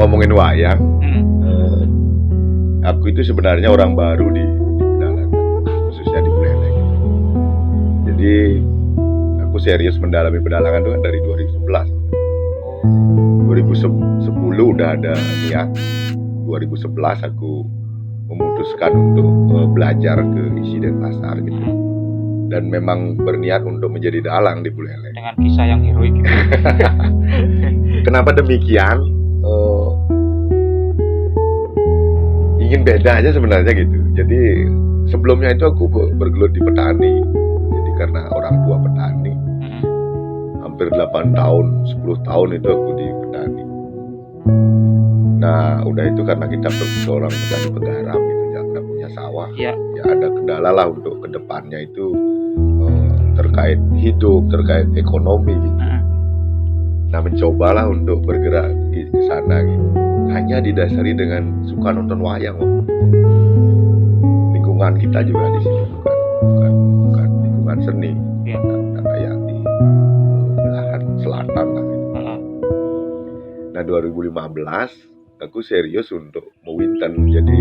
ngomongin wayang, Hmm. aku itu sebenarnya orang baru di Pedalangan, khususnya di Buleleng. Jadi aku serius mendalami pedalangan itu kan dari 2011. 2010 udah ada niat. 2011 aku memutuskan untuk belajar ke Isi Denpasar gitu. Dan memang berniat untuk menjadi dalang di Buleleng. Dengan kisah yang heroik gitu. Kenapa demikian? Ingin beda aja sebenarnya gitu. Jadi sebelumnya itu aku bergelut di petani. Jadi karena orang tua petani, hampir 8 tahun, 10 tahun itu aku di petani. Nah, udah itu karena kita seorang petani penggarap gitu, nggak punya sawah. Ya. Ya ada kendala lah untuk kedepannya itu terkait hidup, terkait ekonomi gitu. Nah, mencobalah untuk bergerak ke sana gitu. Hanya didasari dengan suka nonton wayang. Lingkungan kita juga di sini bukan lingkungan seni. Ya. Kayak di belahan selatan lah gitu. Nah, 2015 aku serius untuk mewinten, jadi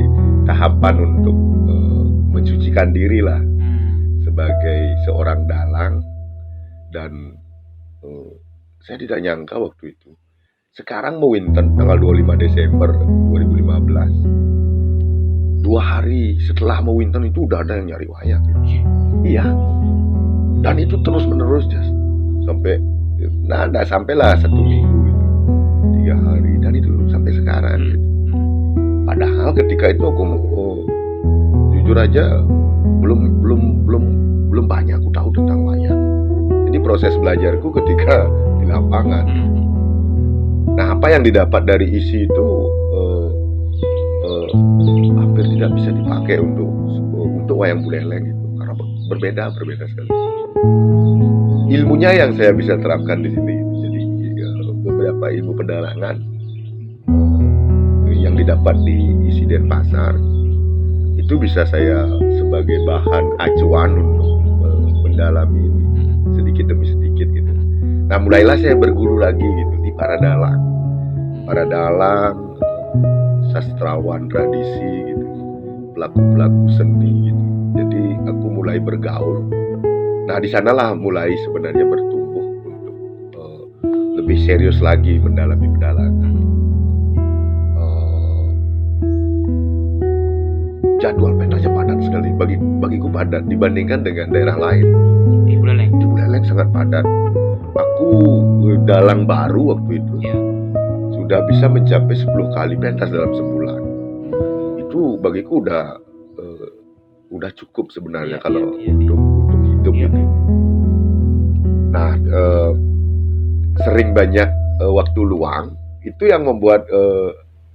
tahapan untuk mensucikan diri lah sebagai seorang dalang. Dan saya tidak nyangka waktu itu. Sekarang mewinten tanggal 25 Desember 2015. 2 hari setelah mewinten itu udah ada yang nyari wayang. Iya. Dan itu terus menerus sampai enggak sampailah 1 minggu gitu. 3 hari dan itu sampai sekarang gitu. Padahal ketika itu aku jujur aja belum banyak aku tahu tentang wayang. Jadi proses belajarku ketika di lapangan. Nah, apa yang didapat dari Isi itu hampir tidak bisa dipakai untuk wayang Buleleng gitu, karena berbeda sekali. Ilmunya yang saya bisa terapkan di sini. Jadi beberapa ilmu pedalangan yang didapat di Isi Denpasar itu bisa saya sebagai bahan acuan untuk mendalami sedikit demi sedikit gitu. Nah, mulailah saya berguru lagi gitu di para dalang, sastrawan tradisi gitu, pelaku seni gitu. Jadi aku mulai bergaul. Nah, di sanalah mulai sebenarnya bertumbuh untuk lebih serius lagi mendalami pedalangan. Jadwal pentasnya padat sekali, bagiku padat dibandingkan dengan daerah lain. Di Buleleng sangat padat. Aku dalang baru waktu itu. Ya. Sudah bisa mencapai 10 kali pentas dalam sebulan. Itu bagiku udah cukup sebenarnya kalau untuk hidup gitu. Nah, sering banyak waktu luang itu yang membuat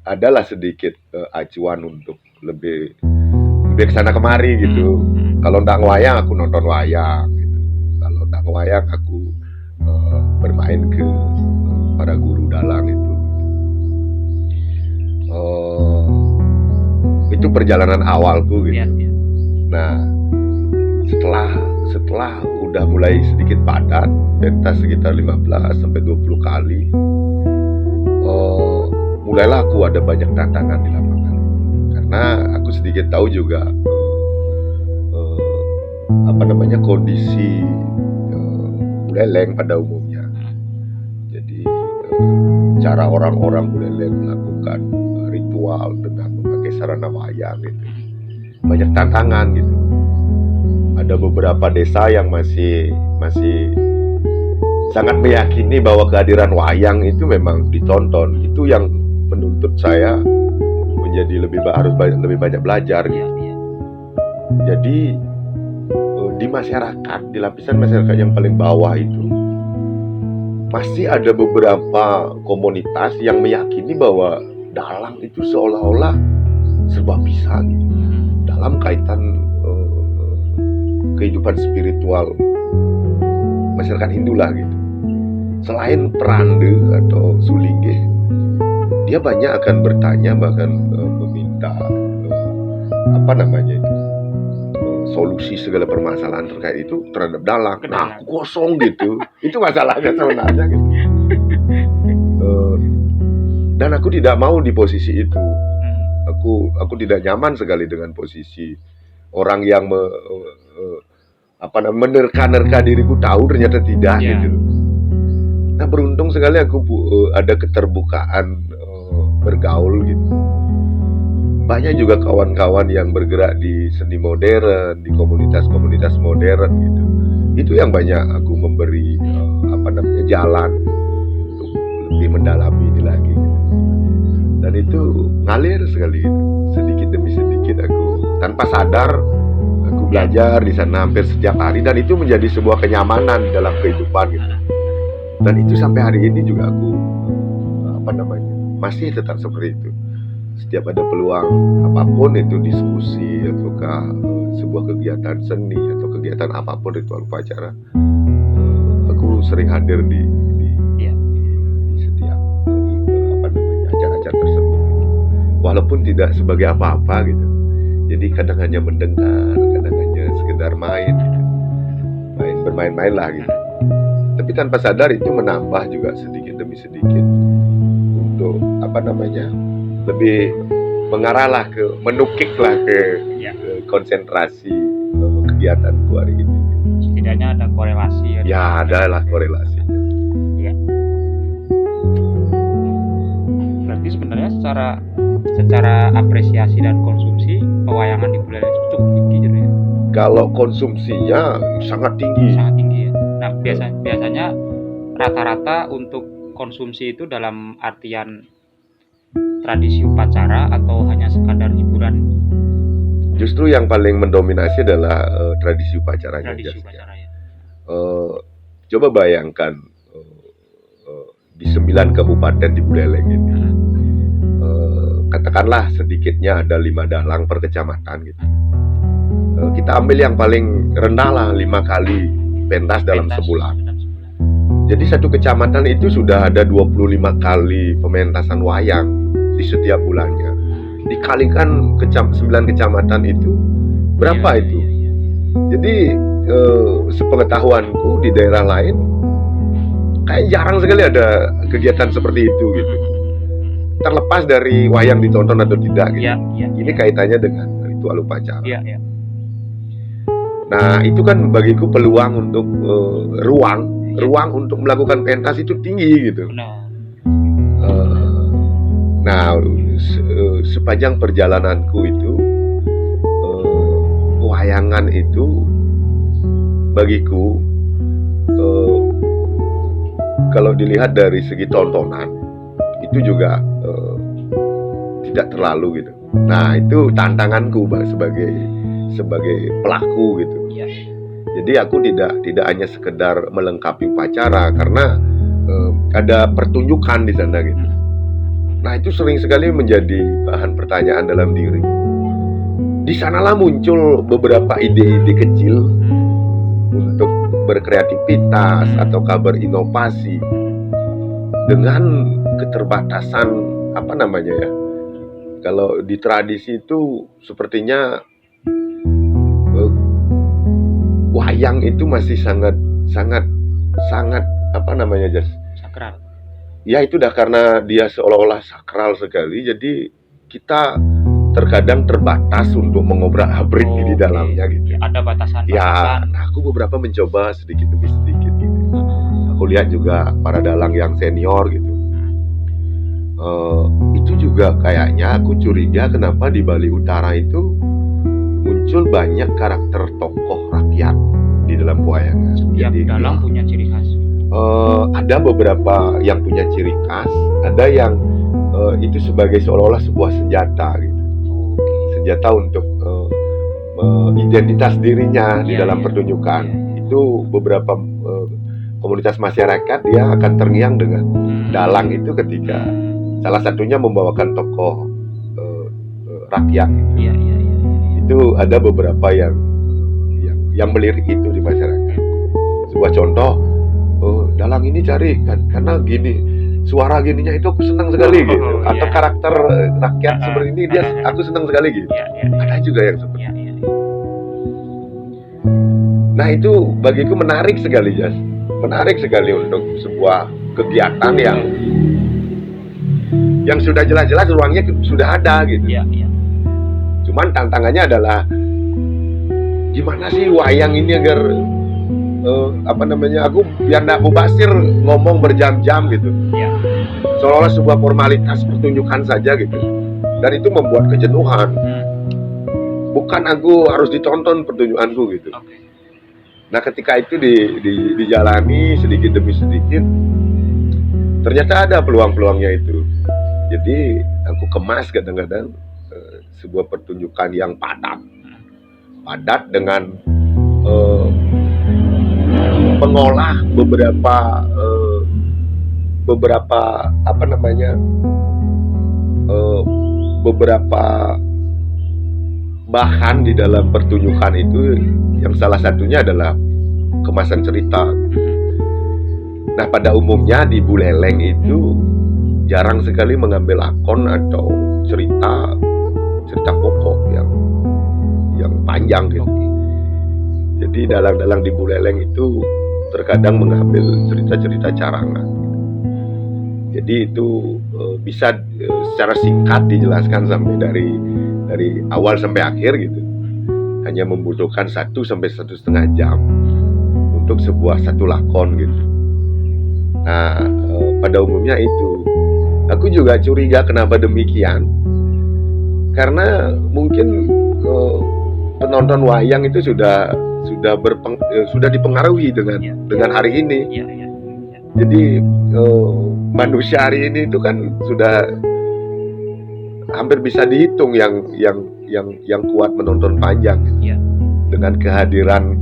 adalah sedikit acuan untuk lebih kesana kemari gitu. Kalau ndak ngewayang aku nonton wayang gitu. Kalau ndak ngewayang aku bermain ke para guru dalang itu. Itu perjalanan awalku gitu. Nah, setelah udah mulai sedikit padat, pentas sekitar 15 sampai 20 kali, mulailah aku ada banyak tantangan di lapangan. Karena aku sedikit tahu juga kondisi Buleleng pada umumnya. Jadi cara orang-orang Buleleng melakukan ritual dengan memakai sarana wayang gitu, banyak tantangan gitu. Ada beberapa desa yang masih sangat meyakini bahwa kehadiran wayang itu memang ditonton. Itu yang menuntut saya menjadi harus lebih banyak belajar gitu. Jadi di masyarakat, di lapisan masyarakat yang paling bawah itu masih ada beberapa komunitas yang meyakini bahwa dalang itu seolah-olah serba bisa gitu dalam kaitan kehidupan spiritual masyarakat Hindu lah gitu. Selain perande atau sulinggih, dia banyak akan bertanya, bahkan meminta solusi segala permasalahan terkait itu terhadap dalang. Nah, aku kosong gitu. Itu masalahnya sebenarnya gitu. Dan aku tidak mau di posisi itu. Aku tidak nyaman sekali dengan posisi orang yang menerka-nerka diriku tahu ternyata tidak gitu. Nah, beruntung sekali aku ada keterbukaan bergaul gitu. Banyak juga kawan-kawan yang bergerak di seni modern, di komunitas-komunitas modern gitu. Itu yang banyak aku memberi jalan untuk lebih mendalami ini lagi gitu. Dan itu ngalir sekali gitu. Sedikit demi sedikit aku tanpa sadar aku belajar di sana hampir setiap hari, dan itu menjadi sebuah kenyamanan dalam kehidupan gitu. Dan itu sampai hari ini juga aku masih tetap seperti itu. Setiap ada peluang apapun itu, diskusi ataukah sebuah kegiatan seni atau kegiatan apapun, ritual upacara, aku sering hadir di setiap acara-acara tersebut. Walaupun tidak sebagai apa-apa gitu. Jadi kadang hanya mendengar, kadang hanya sekedar main gitu. Bermain-main lah gitu. Tapi tanpa sadar itu menambah juga sedikit demi sedikit untuk lebih mengarahlah menukiklah ke konsentrasi kegiatanku hari ini. Setidaknya ada korelasi. Ya, adalah korelasi. Ya. Berarti sebenarnya secara apresiasi dan konsumsi pewayangan di Buleleng itu cukup tinggi gitu ya. Kalau konsumsinya sangat tinggi. Sangat tinggi ya. Nah, biasanya rata-rata untuk konsumsi itu dalam artian tradisi upacara atau hanya sekadar hiburan? Justru yang paling mendominasi adalah tradisi upacaranya. Tradisi upacara ya. Coba bayangkan di 9 kabupaten di Buleleng ini, katakanlah sedikitnya ada 5 dalang per kecamatan gitu. Kita ambil yang paling rendah lah, 5 kali pentas dalam sebulan. Jadi satu kecamatan itu sudah ada 25 kali pementasan wayang di setiap bulannya. Dikalikan 9 kecamatan itu berapa itu? Jadi sepengetahuanku di daerah lain kayak jarang sekali ada kegiatan seperti itu gitu. Terlepas dari wayang ditonton atau tidak gitu. Ini kaitannya dengan ritual upacara. Nah, itu kan bagiku peluang untuk ruang untuk melakukan pentas itu tinggi gitu. Nah, sepanjang perjalananku itu, wayangan itu bagiku, kalau dilihat dari segi tontonan, itu juga tidak terlalu gitu. Nah, itu tantanganku sebagai pelaku gitu. Jadi aku tidak hanya sekedar melengkapi upacara, karena ada pertunjukan di sana gitu. Nah, itu sering sekali menjadi bahan pertanyaan dalam diri. Di sanalah muncul beberapa ide-ide kecil untuk berkreativitas atau berinovasi dengan keterbatasan kalau di tradisi itu sepertinya wayang itu masih sangat sakral. Ya, itu dah karena dia seolah-olah sakral sekali, jadi kita terkadang terbatas untuk mengobrak-abrik di dalamnya gitu. Ada batasan. Ya, aku beberapa mencoba sedikit demi sedikit gitu. Aku lihat juga para dalang yang senior gitu. Itu juga kayaknya aku curiga kenapa di Bali Utara itu muncul banyak karakter tokoh rakyat di dalam pewayangan. Setiap dalang punya ciri khas. Ada beberapa yang punya ciri khas, ada yang itu sebagai seolah-olah sebuah senjata gitu. Senjata untuk identitas dirinya di dalam pertunjukan. Itu beberapa komunitas masyarakat dia akan terngiang dengan dalang itu ketika salah satunya membawakan tokoh rakyat gitu. Itu ada beberapa yang melirik itu di masyarakat. Sebuah contoh, dalang ini cari karena gini, suara gininya itu aku senang sekali gitu. Atau karakter rakyat seperti ini aku senang sekali gitu. Ada juga yang seperti itu. Nah, itu bagiku menarik sekali, Jas. Menarik sekali untuk sebuah kegiatan yang sudah jelas-jelas ruangnya sudah ada gitu. Iya. Cuman tantangannya adalah gimana sih wayang ini agar aku biar nggak mubasir ngomong berjam-jam gitu. Iya. Seolah-olah sebuah formalitas pertunjukan saja gitu. Dan itu membuat kejenuhan. Bukan aku harus ditonton pertunjukanku gitu. Oke. Nah ketika itu dijalani sedikit demi sedikit, ternyata ada peluang-peluangnya itu. Jadi aku kemas kadang-kadang sebuah pertunjukan yang padat dengan mengolah beberapa bahan di dalam pertunjukan itu, yang salah satunya adalah kemasan cerita. Nah pada umumnya di Buleleng itu jarang sekali mengambil lakon atau cerita pokok yang panjang gitu. Jadi dalang-dalang di Buleleng itu terkadang mengambil cerita-cerita carangan. Jadi itu bisa secara singkat dijelaskan sampai dari awal sampai akhir gitu. Hanya membutuhkan 1 sampai 1,5 jam untuk satu lakon gitu. Nah pada umumnya itu. Aku juga curiga kenapa demikian. Karena mungkin penonton wayang itu sudah dipengaruhi dengan hari ini. Jadi manusia hari ini itu kan sudah hampir bisa dihitung yang kuat menonton panjang gitu. Dengan kehadiran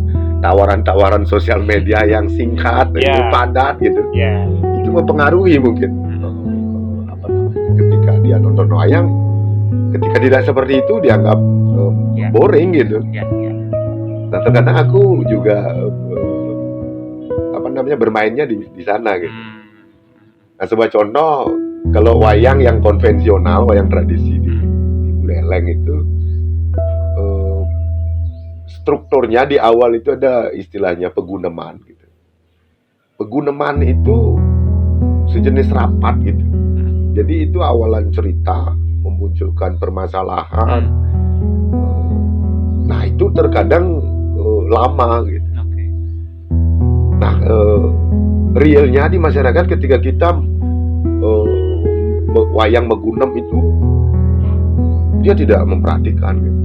tawaran-tawaran sosial media yang singkat, padat gitu. Itu mempengaruhi mungkin ketika dia nonton wayang. Ketika tidak seperti itu dianggap boring gitu. Nah terkadang aku juga bermainnya di sana gitu. Nah sebuah contoh, kalau wayang yang konvensional, wayang tradisi di Buleleng itu strukturnya di awal itu ada istilahnya peguneman gitu. Peguneman itu sejenis rapat gitu. Jadi itu awalan cerita, memunculkan permasalahan. Nah itu terkadang lama gitu. Nah realnya di masyarakat ketika kita wayang megunem itu dia tidak memperhatikan gitu.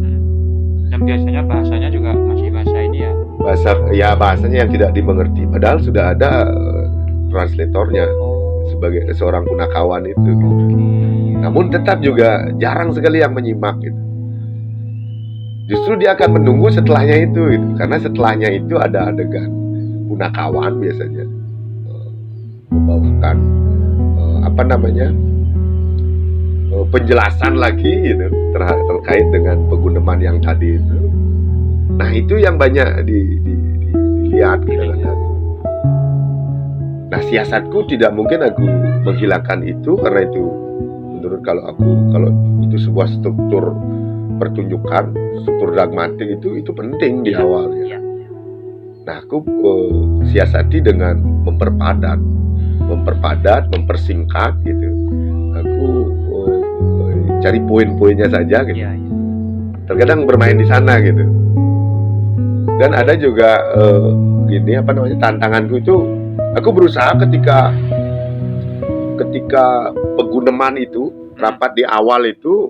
Dan biasanya bahasanya juga masih bahasa ini ya. Bahasanya yang tidak dimengerti. Padahal sudah ada translatornya sebagai seorang punakawan itu. Gitu. Namun tetap juga jarang sekali yang menyimak gitu. Justru dia akan menunggu setelahnya itu gitu. Karena setelahnya itu ada adegan punakawan biasanya membawakan penjelasan lagi gitu terkait dengan peguneman yang tadi itu. Nah itu yang banyak dilihat kadang-kadang. Nah siasatku tidak mungkin aku menghilangkan itu, karena itu menurut kalau itu sebuah struktur pertunjukan, struktur dramatik itu penting di awal ya. Nah aku siasati dengan memperpadat, mempersingkat gitu. Aku cari poin-poinnya saja gitu. Terkadang bermain di sana gitu. Dan ada juga tantanganku itu, aku berusaha ketika peguneman itu rapat di awal itu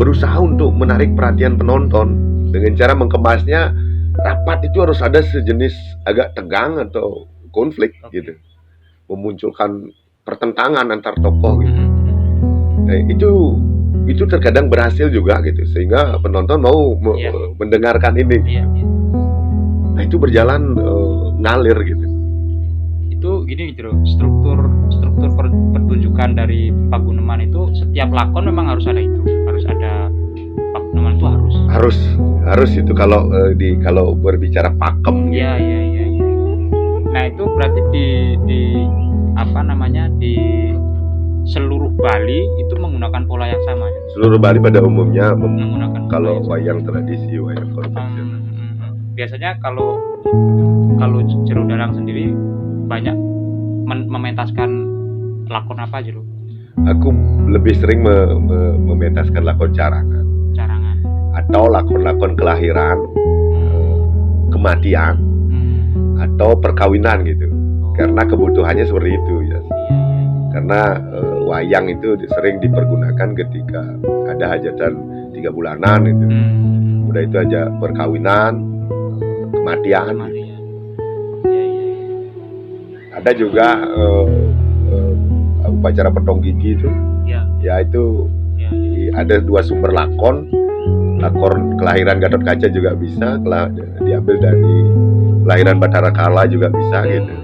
berusaha untuk menarik perhatian penonton dengan cara mengemasnya. Rapat itu harus ada sejenis agak tegang atau konflik gitu, memunculkan pertentangan antar tokoh gitu. Nah, itu terkadang berhasil juga gitu, sehingga penonton mau mendengarkan ini. Nah itu berjalan ngalir gitu. Itu gini gitu loh, struktur pertunjukan dari Paguneman itu setiap lakon memang harus ada itu, harus ada Paguneman itu harus itu kalau berbicara pakem. Iya. Nah itu berarti di seluruh Bali itu menggunakan pola yang sama ya? Seluruh Bali pada umumnya menggunakan kalau wayang tradisi, wayang konvensional. Biasanya kalau Jero Dalang sendiri banyak mementaskan lakon apa aja lo? Aku lebih sering mementaskan lakon carangan atau lakon-lakon kelahiran, kematian, atau perkawinan gitu. Karena kebutuhannya seperti itu ya. Karena wayang itu sering dipergunakan ketika ada hajatan 3 bulanan itu. Udah itu aja perkawinan, kematian. Ada juga upacara potong gigi itu. Ya itu ada 2 sumber lakon kelahiran Gatot Kaca juga bisa, diambil dari kelahiran Bathara Kala juga bisa gitu.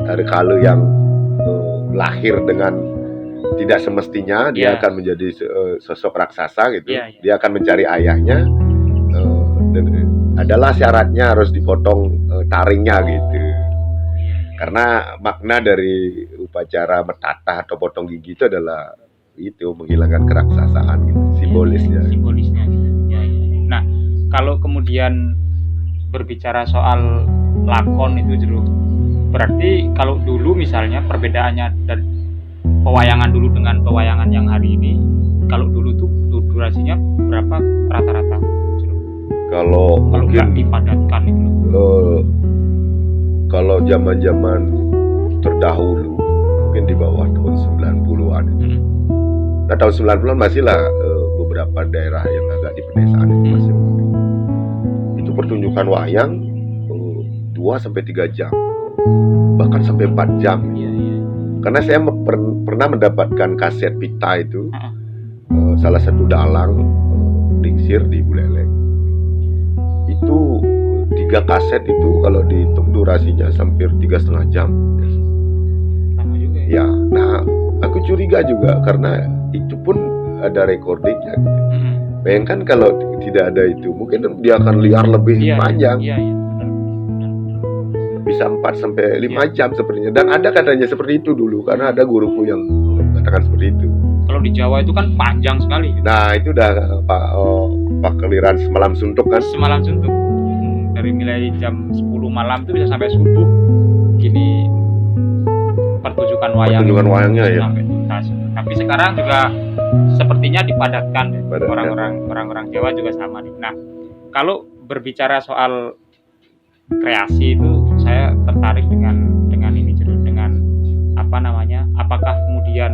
Bathara Kala yang lahir dengan tidak semestinya, dia akan menjadi sosok raksasa gitu. Dia akan mencari ayahnya, dan adalah syaratnya harus dipotong taringnya gitu. Karena makna dari upacara metatah atau potong gigi itu adalah itu menghilangkan keraksasaan gitu, simbolisnya gitu. Nah, kalau kemudian berbicara soal lakon itu Jeruk, berarti kalau dulu misalnya perbedaannya dari pewayangan dulu dengan pewayangan yang hari ini, kalau dulu tuh durasinya berapa rata-rata Jeruk? Kalau mungkin nggak dipadatkan itu kalau zaman-zaman terdahulu mungkin di bawah tahun 90-an itu. Nah tahun 90-an masih lah beberapa daerah yang agak di pedesaan itu masih itu pertunjukan wayang 2-3 jam, bahkan sampai 4 jam. Karena saya pernah mendapatkan kaset pita itu, salah satu dalang dingsir di Buleleng itu 3 kaset itu kalau dihitung durasinya hampir 3,5 jam. Lama juga ya. Nah aku curiga juga karena itu pun ada recordingnya gitu. Bayangkan kalau tidak ada itu, mungkin dia akan liar lebih panjang. Bisa 4-5 jam sepertinya. Dan ada katanya seperti itu dulu, karena ada guruku yang mengatakan seperti itu. Kalau di Jawa itu kan panjang sekali. Nah itu udah Pak Keliran Semalam Suntuk kan. Semalam Suntuk. Dari mulai jam 10 malam itu bisa sampai subuh. Gini pertunjukan wayangnya ya. Sampai tuntas. Tapi sekarang juga sepertinya dipadatkan. Orang-orang Jawa juga sama nih. Nah, kalau berbicara soal kreasi itu saya tertarik dengan ini dengan apakah kemudian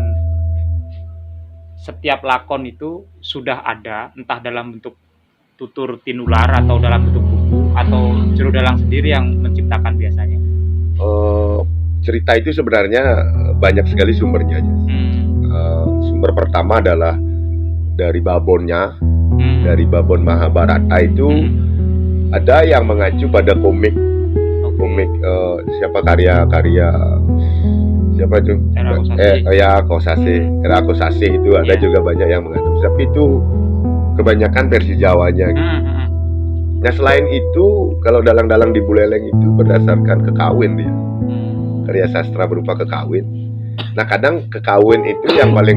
setiap lakon itu sudah ada entah dalam bentuk tutur tinular atau dalam bentuk buku atau Jero Dalang sendiri yang menciptakan biasanya? Cerita itu sebenarnya banyak sekali sumbernya. Sumber pertama adalah dari babonnya, dari babon Mahabharata itu ada yang mengacu pada komik siapa karya siapa itu? Era Kosasih itu ada juga banyak yang mengacu. Tapi itu kebanyakan versi Jawanya gitu. Nah selain itu kalau dalang-dalang di Buleleng itu berdasarkan kekawin dia, karya sastra berupa kekawin. Nah kadang kekawin itu yang paling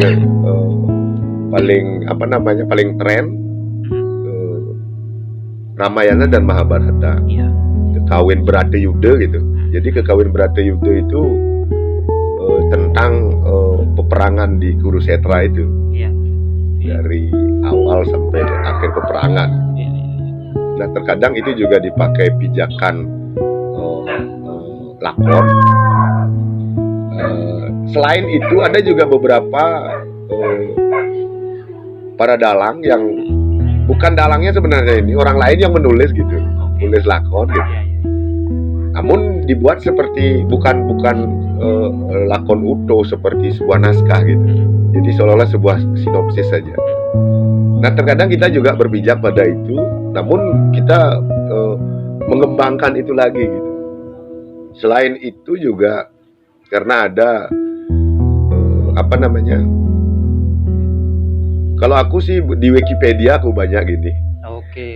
tren Ramayana dan Mahabharata. Kekawin Bratayuda gitu. Jadi kekawin Bratayuda itu tentang peperangan di Kurusetra itu. Dari awal sampai akhir peperangan. Nah terkadang itu juga dipakai pijakan lakon. Selain itu ada juga beberapa para dalang yang bukan dalangnya sebenarnya, ini orang lain yang menulis gitu, nulis lakon gitu. Namun dibuat seperti bukan lakon utuh seperti sebuah naskah gitu. Jadi seolah-olah sebuah sinopsis saja. Nah terkadang kita juga berpijak pada itu, namun kita mengembangkan itu lagi gitu. Selain itu juga karena ada kalau aku sih di Wikipedia aku banyak gini.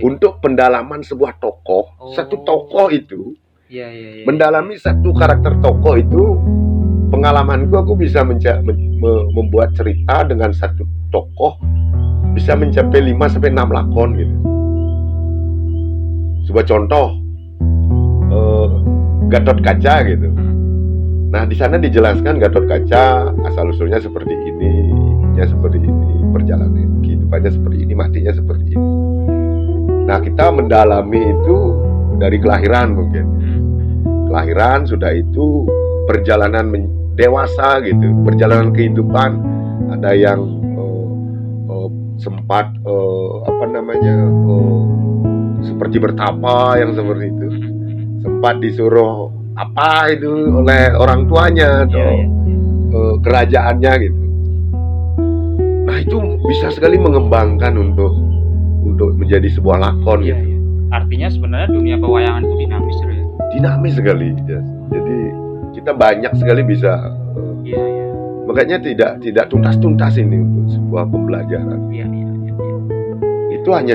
Untuk pendalaman sebuah tokoh, satu tokoh itu mendalami satu karakter tokoh itu, pengalamanku aku bisa membuat cerita dengan satu tokoh bisa mencapai 5-6 lakon gitu. Sebuah contoh Gatot Kaca gitu. Nah, di sana dijelaskan Gatot Kaca asal usulnya seperti ini, ininya seperti ini, perjalanan kehidupannya seperti ini, matinya seperti ini. Nah, kita mendalami itu dari kelahiran mungkin. Kelahiran sudah itu perjalanan dewasa gitu, perjalanan kehidupan. Ada yang sempat seperti bertapa yang seperti itu, sempat disuruh apa itu oleh orang tuanya atau kerajaannya gitu. Nah, itu bisa sekali mengembangkan untuk menjadi sebuah lakon gitu. Artinya sebenarnya dunia pewayangan itu dinamis ya. Dinamis sekali ya. Jadi kita banyak sekali bisa makanya tidak tuntas ini untuk sebuah pembelajaran. Itu hanya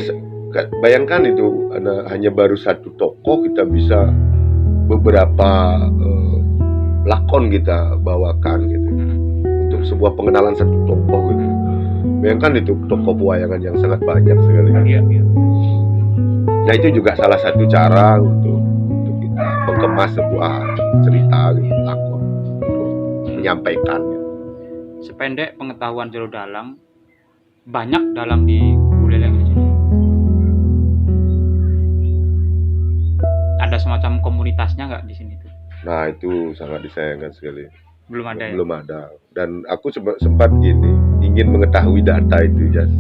bayangkan itu hanya baru satu tokoh kita bisa beberapa lakon kita bawakan gitu untuk sebuah pengenalan satu tokoh gitu. Bayangkan itu tokoh pewayangan yang sangat banyak sekali. Nah, itu juga salah satu cara untuk kita mengemas sebuah cerita gitu, lakon untuk menyampaikan gitu. Sependek pengetahuan Jero Dalang, banyak dalang di Buleleng ini. Ada semacam komunitasnya nggak di sini tuh? Nah, itu sangat disayangkan sekali. Belum ada. Belum ada. Dan aku sempat ingin mengetahui data itu, Jas.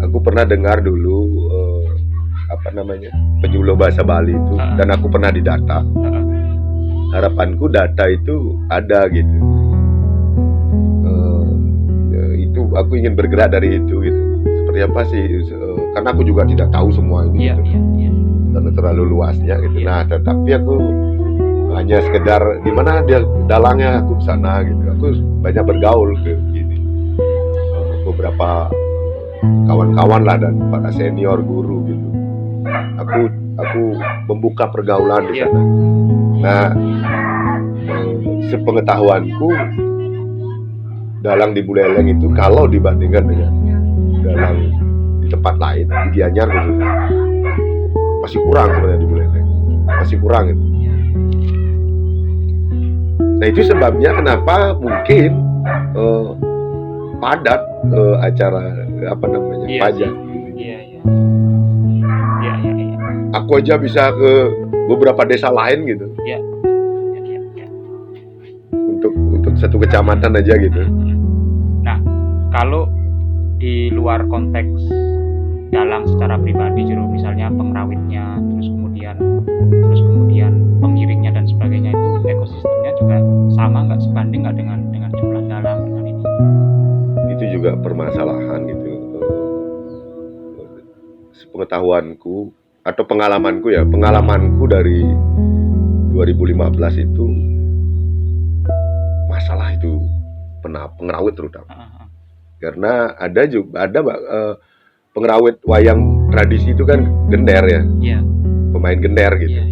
Aku pernah dengar dulu penyuluh bahasa Bali itu, dan aku pernah didata. Harapanku data itu ada gitu. Itu aku ingin bergerak dari itu gitu. Seperti apa sih? Karena aku juga tidak tahu semua ini. Karena terlalu luasnya gitu. Nah, tetapi aku hanya sekedar di mana dia dalangnya, aku ke sana gitu. Aku banyak bergaul ke gini. Beberapa kawan-kawan lah dan para senior guru gitu. Aku membuka pergaulan di sana. Nah, sepengetahuanku dalang di Buleleng itu kalau dibandingkan dengan dalang di tempat lain, di Gianyar khususnya, masih kurang sebenarnya di Buleleng, masih kurang gitu. Nah, itu sebabnya kenapa mungkin padat acara pajak. Aku aja bisa ke beberapa desa lain gitu. Untuk satu kecamatan aja gitu. Nah, kalau di luar konteks dalang secara pribadi, Jero, misalnya pengrawitnya, terus kemudian pengiringnya dan sebagainya, itu ekosistemnya juga sama nggak, sebanding nggak dengan jumlah dalang dengan ini? Itu juga permasalahan gitu. Sepengetahuanku atau pengalamanku dari 2015 itu masalah itu pengrawit terutama. Karena ada pengrawit wayang tradisi itu kan gender ya. Pemain gender gitu.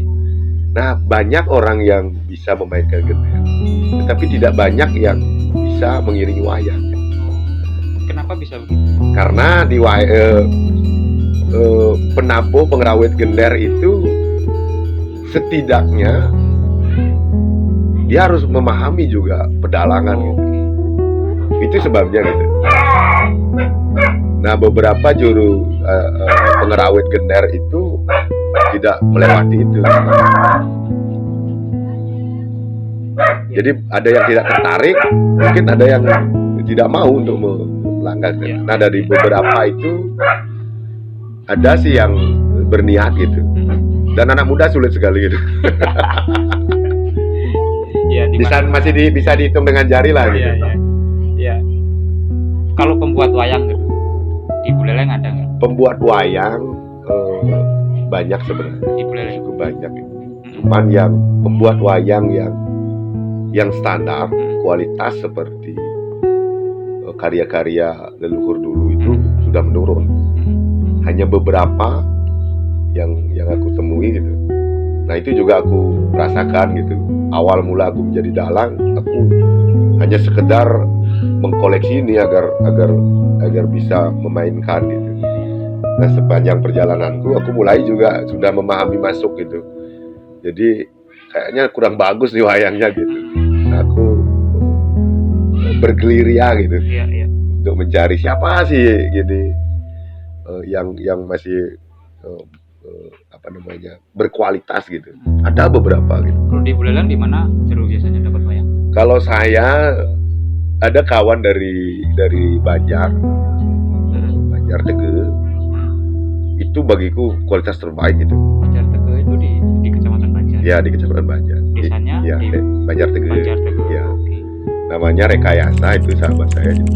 Nah, banyak orang yang bisa memainkan gender, tetapi tidak banyak yang bisa mengiringi wayang. Kenapa bisa begitu? Karena di penabuh pengrawit gender itu setidaknya dia harus memahami juga pedalangan gitu. Itu sebabnya gitu. Nah, beberapa juru pengrawit gender itu tidak melewati itu. Jadi ada yang tidak tertarik, mungkin ada yang tidak mau untuk melanggar. Nah, dari beberapa itu ada sih yang berniat gitu. Dan anak muda sulit sekali gitu. Bisa dihitung dengan jari lah gitu. Iya. Kalau pembuat wayang gitu, di Buleleng ada nggak? Pembuat wayang banyak sebenarnya. Di Buleleng cukup banyak. Cuman yang pembuat wayang yang standar, kualitas seperti karya-karya leluhur dulu itu sudah menurun. Hanya beberapa yang aku temui gitu. Nah, itu juga aku rasakan gitu. Awal mula aku menjadi dalang, aku hanya sekedar mengkoleksi ini agar bisa memainkan gitu. Nah, sepanjang perjalananku aku mulai juga sudah memahami masuk gitu. Jadi kayaknya kurang bagus nih wayangnya gitu. Nah, aku bergerilya gitu Iya, iya. untuk mencari siapa sih gini yang masih apa namanya berkualitas gitu. Ada beberapa gitu. Kalau di Buleleng di mana Jero biasanya dapat wayang? Kalau saya ada kawan dari Banjar Tege, itu bagiku kualitas terbaik itu. Banjar Tege itu di Kecamatan Banjar. Ya, di Kecamatan Banjar. Desanya Ya, di Banjar Tege. Banjar Tege. Ya. Oke. Namanya Rekayasa, itu sahabat saya gitu.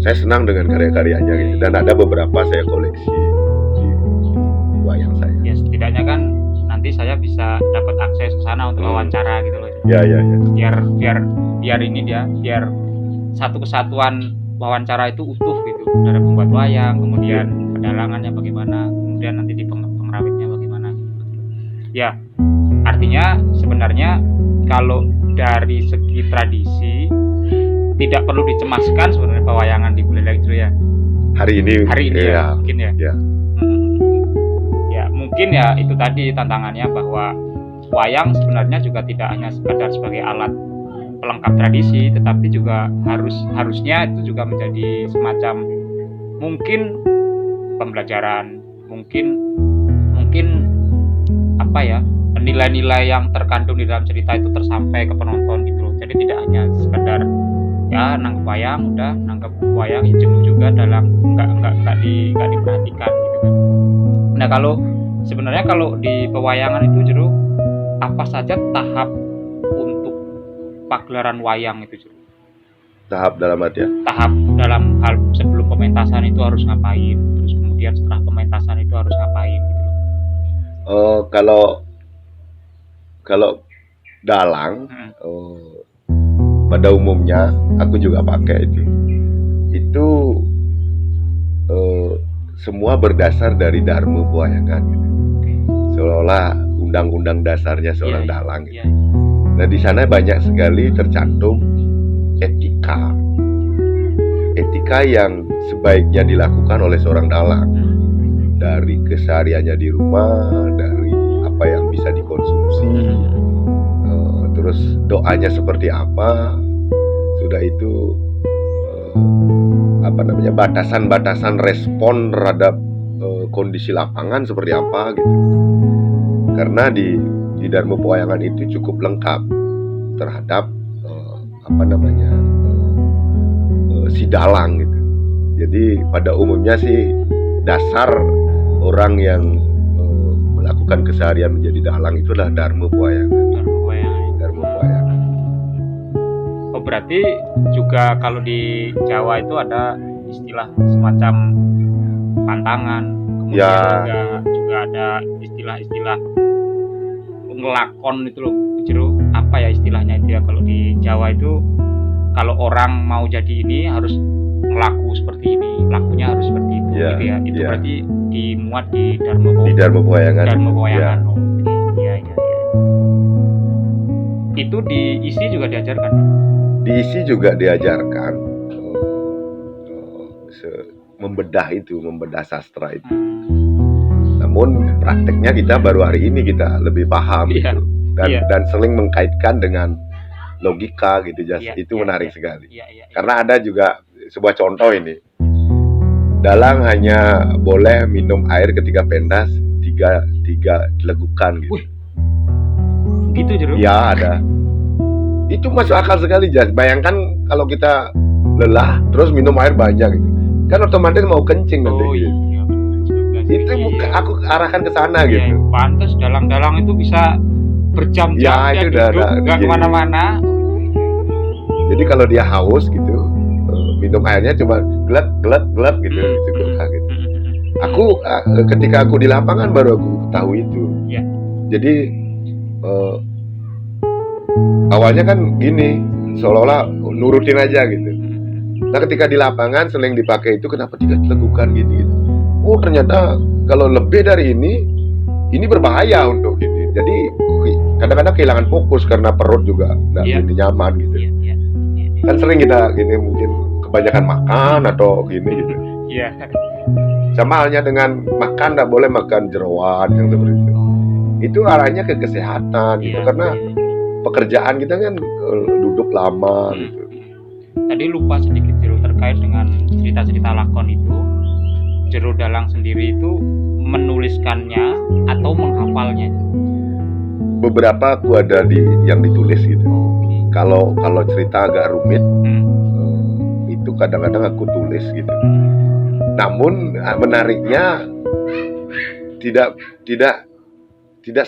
Saya senang dengan karya-karyanya gitu. Dan ada beberapa saya koleksi di wayang saya. Ya setidaknya kan nanti saya bisa dapat akses ke sana untuk wawancara gitu loh. Ya. Biar ini biar satu kesatuan wawancara itu utuh gitu, dari pembuat wayang, kemudian pedalangannya bagaimana, kemudian nanti di pengrawitnya bagaimana gitu. Ya, artinya sebenarnya kalau dari segi tradisi tidak perlu dicemaskan sebenarnya pewayangan di Buleleng itu ya. Hari ini ya mungkin ya. Ya. Ya mungkin ya itu tadi tantangannya, bahwa wayang sebenarnya juga tidak hanya sekadar sebagai alat pelengkap tradisi, tetapi juga harusnya itu juga menjadi semacam mungkin pembelajaran, mungkin apa ya, nilai-nilai yang terkandung di dalam cerita itu tersampai ke penonton gitu loh. Jadi tidak hanya sekedar ya nangkep wayang udah, nangkep wayang ya jenuh juga dalam nggak diperhatikan gitu kan. Nah sebenarnya kalau di pewayangan itu Jero, apa saja tahap untuk pagelaran wayang itu Jero? Tahap dalam arti ya? Tahap dalam hal sebelum pementasan itu harus ngapain, terus kemudian setelah pementasan itu harus ngapain gitu loh. Kalau dalang pada umumnya aku juga pakai itu semua berdasar dari Dharma Pewayangan gitu. Seolah-olah undang-undang dasarnya seorang dalang gitu. Nah di sana banyak sekali tercantum etika yang sebaiknya dilakukan oleh seorang dalang, dari kesehariannya di rumah, dari apa yang bisa dikonsumsi, terus doanya seperti apa, sudah itu batasan-batasan respon terhadap kondisi lapangan seperti apa gitu. Karena di Dharma Pewayangan itu cukup lengkap terhadap si dalang gitu. Jadi pada umumnya sih dasar orang yang melakukan keseharian menjadi dalang itu adalah Dharma Pewayangan. Oh berarti juga kalau di Jawa itu ada istilah semacam pantangan, kemudian juga ada istilah ngelakon itu loh Jero. Apa ya istilahnya itu ya kalau di Jawa itu, kalau orang mau jadi ini harus ngelaku seperti ini, lakunya harus seperti itu gitu ya. Itu berarti dimuat di Dharma Pewayangan. Ya. Iya. Itu diisi juga diajarkan. Diisi juga diajarkan membedah sastra itu. Namun prakteknya kita baru hari ini kita lebih paham gitu. Dan seling mengkaitkan dengan logika gitu, itu menarik sekali. Karena ada juga sebuah contoh ini, dalang hanya boleh minum air ketika pentas 3 legukan gitu. Gitu Jero? Ya ada. Itu masuk akal sekali Jas. Bayangkan kalau kita lelah terus minum air banyak gitu, kan otomatis mau kencing nanti. Iya. Itu aku arahkan ke sana gitu. Pantes dalang-dalang itu bisa berjam-jam itu nggak kemana-mana. Jadi kalau dia haus gitu, minum airnya cuma gelap gitu, cukup gitu. Aku ketika aku di lapangan baru aku tahu itu. Jadi awalnya kan gini, seolah-olah nurutin aja gitu. Nah ketika di lapangan sering dipakai itu, kenapa tidak dilakukan gitu. Oh ternyata kalau lebih dari ini berbahaya untuk ini. Jadi kadang-kadang kehilangan fokus karena perut juga nggak nyaman gitu. Kan sering kita gini mungkin kebanyakan makan atau gini gitu. Sama halnya dengan makan, nggak boleh makan jeroan yang seperti itu. Itu arahnya ke kesehatan gitu, karena pekerjaan kita kan duduk lama gitu. Tadi lupa sedikit Jero terkait dengan cerita-cerita lakon itu. Jero Dalang sendiri itu menuliskannya atau menghafalnya? Beberapa aku ada yang ditulis gitu. Oke. Kalau cerita agak rumit, itu kadang-kadang aku tulis gitu. Namun menariknya tidak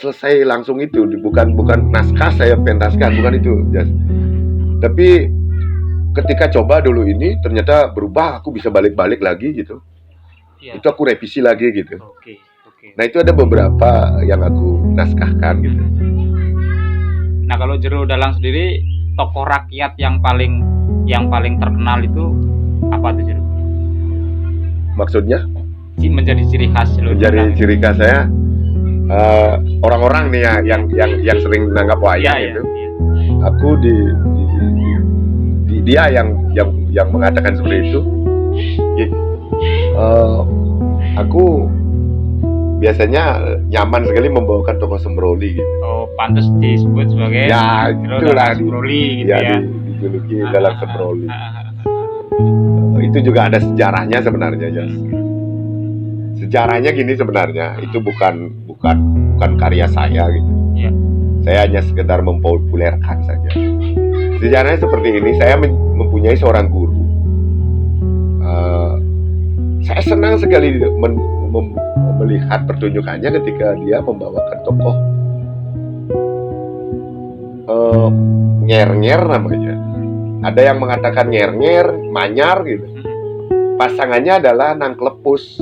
selesai langsung itu, bukan naskah saya pentaskan, bukan itu. Tapi ketika coba dulu ini ternyata berubah, aku bisa balik-balik lagi gitu. Ya. Itu aku revisi lagi gitu. Oke. Nah itu ada beberapa yang aku naskahkan gitu. Nah kalau Jero Dalang sendiri, tokoh rakyat yang paling terkenal itu apa tuh Jero? Maksudnya? Menjadi ciri khas Jero Dalang. Menjadi ciri khas saya orang-orang nih ya yang sering menanggap wayang itu. Ya. Aku dia yang mengatakan seperti itu. Aku biasanya nyaman sekali membawakan tokoh Sembroli gitu. Oh, pantas disebut sebagai itulah Sembroli gitu ya. Dijuluki Dalang Sembroli. Itu juga ada sejarahnya sebenarnya, Jas. Sejarahnya gini sebenarnya, itu bukan karya saya gitu. Ya. Saya hanya sekedar mempopulerkan saja. Sejarahnya seperti ini, saya mempunyai seorang guru. Saya senang sekali melihat pertunjukannya ketika dia membawakan tokoh Nyer-Nyer namanya. Ada yang mengatakan Nyer-Nyer, Manyar gitu. Pasangannya adalah Nang Klepus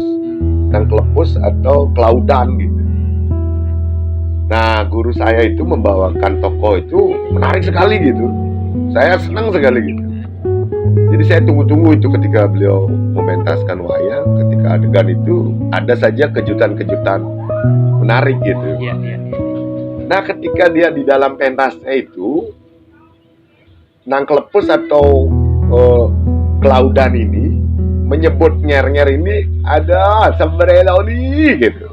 atau Klaudan gitu. Nah, guru saya itu membawakan tokoh itu menarik sekali gitu. Saya senang sekali gitu. Jadi saya tunggu-tunggu itu ketika beliau mementaskan wayang, ketika adegan itu ada saja kejutan-kejutan menarik gitu. Iya. Nah, ketika dia di dalam pentasnya itu, Nang Klepus atau Klaudan ini menyebut Nyer-Nyer ini ada Sembreloli gitu.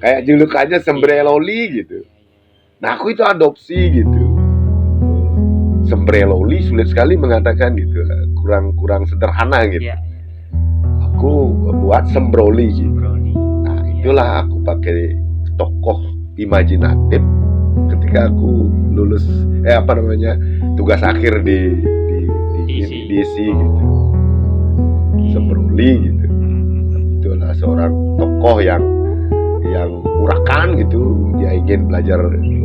Kayak julukannya Sembreloli gitu. Nah, aku itu adopsi gitu. Sembreloli sulit sekali mengatakan gitu, kurang sederhana gitu. Ya. Aku buat Sembroli gitu. Nah, itulah aku pakai tokoh imajinatif ketika aku lulus tugas akhir di isi gitu. Sembroli gitu. Itulah seorang tokoh yang urakan gitu, dia ingin belajar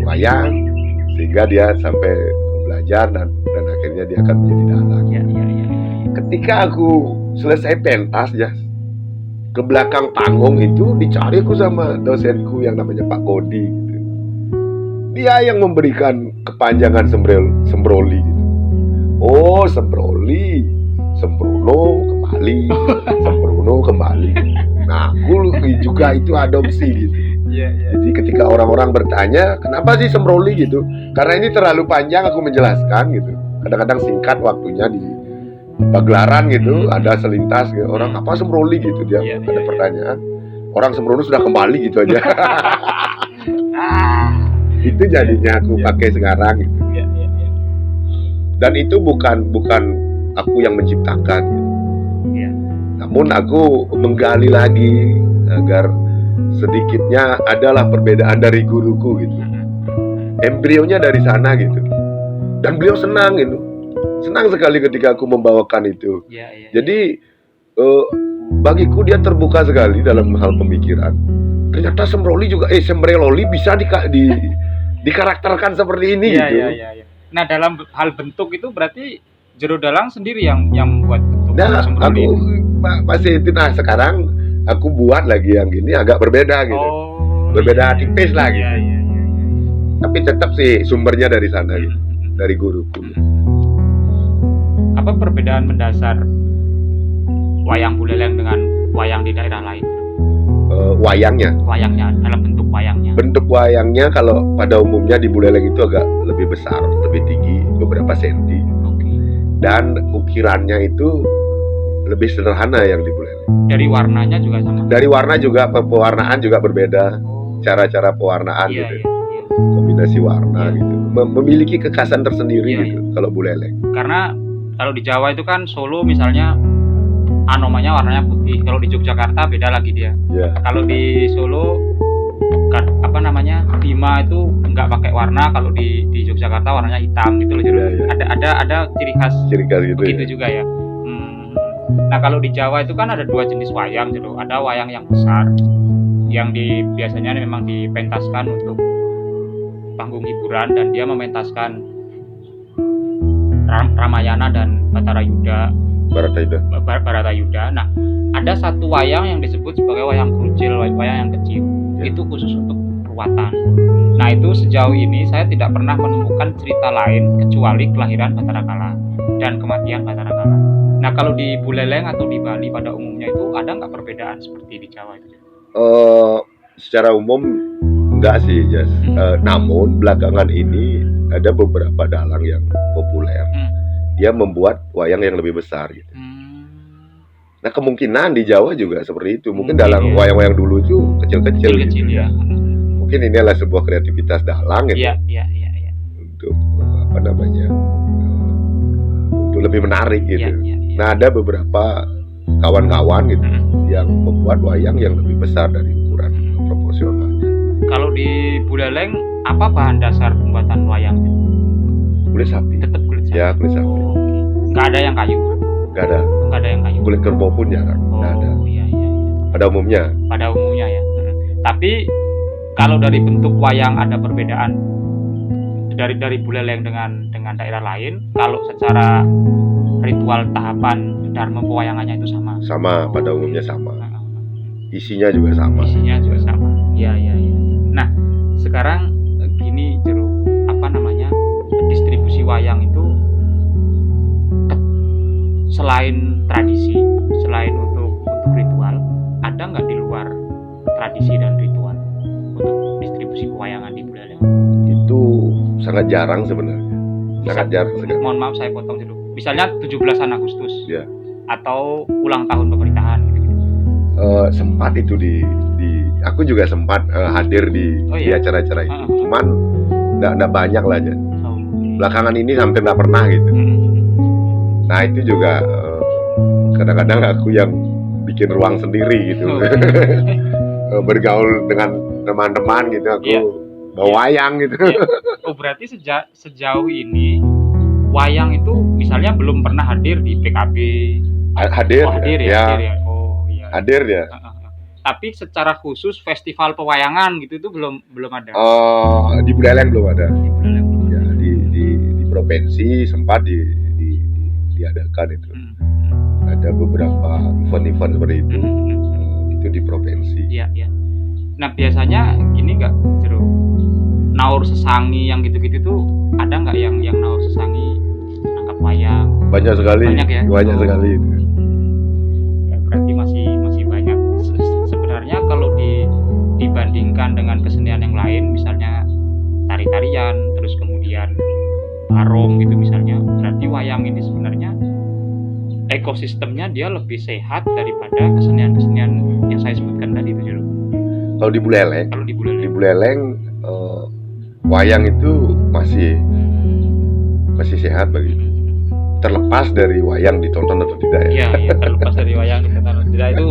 wayang sehingga dia sampai belajar dan akhirnya dia akan menjadi dalang. Ya. Ketika aku selesai pentas ya, ke belakang panggung itu dicari aku sama dosenku yang namanya Pak Kodi gitu. Dia yang memberikan kepanjangan Sembroli gitu. Oh, Sembroli, Sembrono kembali. Nah, aku juga itu adopsi gitu. Iya. Jadi ketika orang-orang bertanya, kenapa sih Sembroli gitu? Karena ini terlalu panjang aku menjelaskan gitu. Kadang-kadang singkat waktunya di pagelaran gitu, ada selintas gitu. Orang apa Sembroli gitu, dia ada pertanyaan. Orang Sembrono sudah kembali gitu aja. Itu jadinya aku pakai sekarang gitu. Iya. Dan itu bukan aku yang menciptakan gitu. Iya. Namun aku menggali lagi agar sedikitnya adalah perbedaan dari guruku gitu. Embrionya dari sana gitu. Dan beliau senang gitu. Senang sekali ketika aku membawakan itu. Iya. Jadi bagiku dia terbuka sekali dalam hal pemikiran. Ternyata Sembreloli bisa dikarakterkan seperti ini gitu. Iya. Nah, dalam hal bentuk itu berarti Jero Dalang sendiri yang membuat bentuk Sembroli. Sekarang aku buat lagi yang gini agak berbeda gitu. Berbeda tipis lah gitu. Iya. Tapi tetap sih sumbernya dari sana gitu. Dari guruku. Apa perbedaan mendasar wayang Buleleng dengan wayang di daerah lain? Wayangnya dalam bentuk wayangnya. Bentuk wayangnya kalau pada umumnya di Buleleng itu agak lebih besar, lebih tinggi, beberapa senti. Dan ukirannya itu lebih sederhana yang di Buleleng. Dari warnanya juga sama? Dari warna juga, pewarnaan juga berbeda. Cara-cara pewarnaan gitu. Iya. kombinasi warna gitu, memiliki kekhasan tersendiri Iya, gitu kalau Buleleng. Karena kalau di Jawa itu kan Solo misalnya anomanya warnanya putih. Kalau di Yogyakarta beda lagi dia. Ya, Kalau di Solo Bima itu nggak pakai warna. Kalau di Yogyakarta warnanya hitam gitu loh. Iya. Ada ciri khas gitu begitu ya. juga ya. Nah kalau di Jawa itu kan ada dua jenis wayang gitu. Ada wayang yang besar yang biasanya memang dipentaskan untuk panggung hiburan, dan dia mementaskan Ramayana dan Baratayuda. Nah, ada satu wayang yang disebut sebagai wayang kerucil, wayang yang kecil. Itu khusus untuk ruwatan. Nah, itu sejauh ini saya tidak pernah menemukan cerita lain kecuali kelahiran Bathara Kala dan kematian Bathara Kala. Nah, kalau di Buleleng atau di Bali pada umumnya itu ada nggak perbedaan seperti di Jawa itu? Secara umum enggak sih, Jas. Namun belakangan ini ada beberapa dalang yang populer. Dia membuat wayang yang lebih besar gitu. Nah, kemungkinan di Jawa juga seperti itu. Mungkin dalang wayang-wayang dulu itu kecil-kecil gitu ya. Mungkin ini adalah sebuah kreativitas dalang gitu. Iya. Untuk untuk lebih menarik gitu. Iya. Nah, ada beberapa kawan-kawan gitu yang membuat wayang yang lebih besar dari ukuran proporsionalnya. Kalau di Buleleng apa bahan dasar pembuatan wayang? Kulit sapi. Tetap kulit sapi. Ya, kulit sapi. Nggak ada yang kayu. Nggak ada yang kayu. Kulit kerbau pun jarang. Nggak ada. Iya. Pada umumnya ya. Tapi kalau dari bentuk wayang ada perbedaan dari Buleleng dengan daerah lain. Kalau secara ritual tahapan dharma pewayangannya itu sama. Pada umumnya sama. Isinya juga sama. Iya. Nah, sekarang gini Jero, distribusi wayang itu selain tradisi, selain untuk ritual, ada nggak di luar tradisi dan ritual untuk distribusi pewayangan di Buleleng? Itu sangat jarang sebenarnya. Jarang. Mohon maaf saya potong dulu. Misalnya 17-an Agustus. Ya. Atau ulang tahun pemerintahan gitu. Sempat itu aku juga sempat hadir di acara-acara itu. Cuman nggak banyak lah aja. Belakangan ini hampir nggak pernah gitu. Nah, itu juga kadang-kadang aku yang bikin ruang sendiri gitu. Bergaul dengan teman-teman gitu, aku bawa wayang gitu. Oh, berarti sejauh ini wayang itu misalnya belum pernah hadir di PKB. Hadir ya. Hadir ya. Tapi secara khusus festival pewayangan gitu itu belum ada. Di Buleleng belum ada. Ya, di provinsi sempat diadakan itu. Ada beberapa event-event seperti itu. Itu di provinsi. Iya. Nah, biasanya gini nggak, Jero? Naur sesangi yang gitu-gitu tuh ada nggak yang naur sesangi nangkap wayang? Banyak sekali. Banyak sekali itu. Ya, berarti masih banyak. Sebenarnya kalau dibandingkan dengan kesenian yang lain, misalnya tari-tarian, terus kemudian barong gitu misalnya, berarti wayang ini sebenarnya ekosistemnya dia lebih sehat daripada kesenian-kesenian yang saya sebutkan tadi itu dulu. Kalau di Buleleng wayang itu masih sehat begitu. Terlepas dari wayang ditonton atau tidak ya. Iya, terlepas dari wayang ditonton atau tidak itu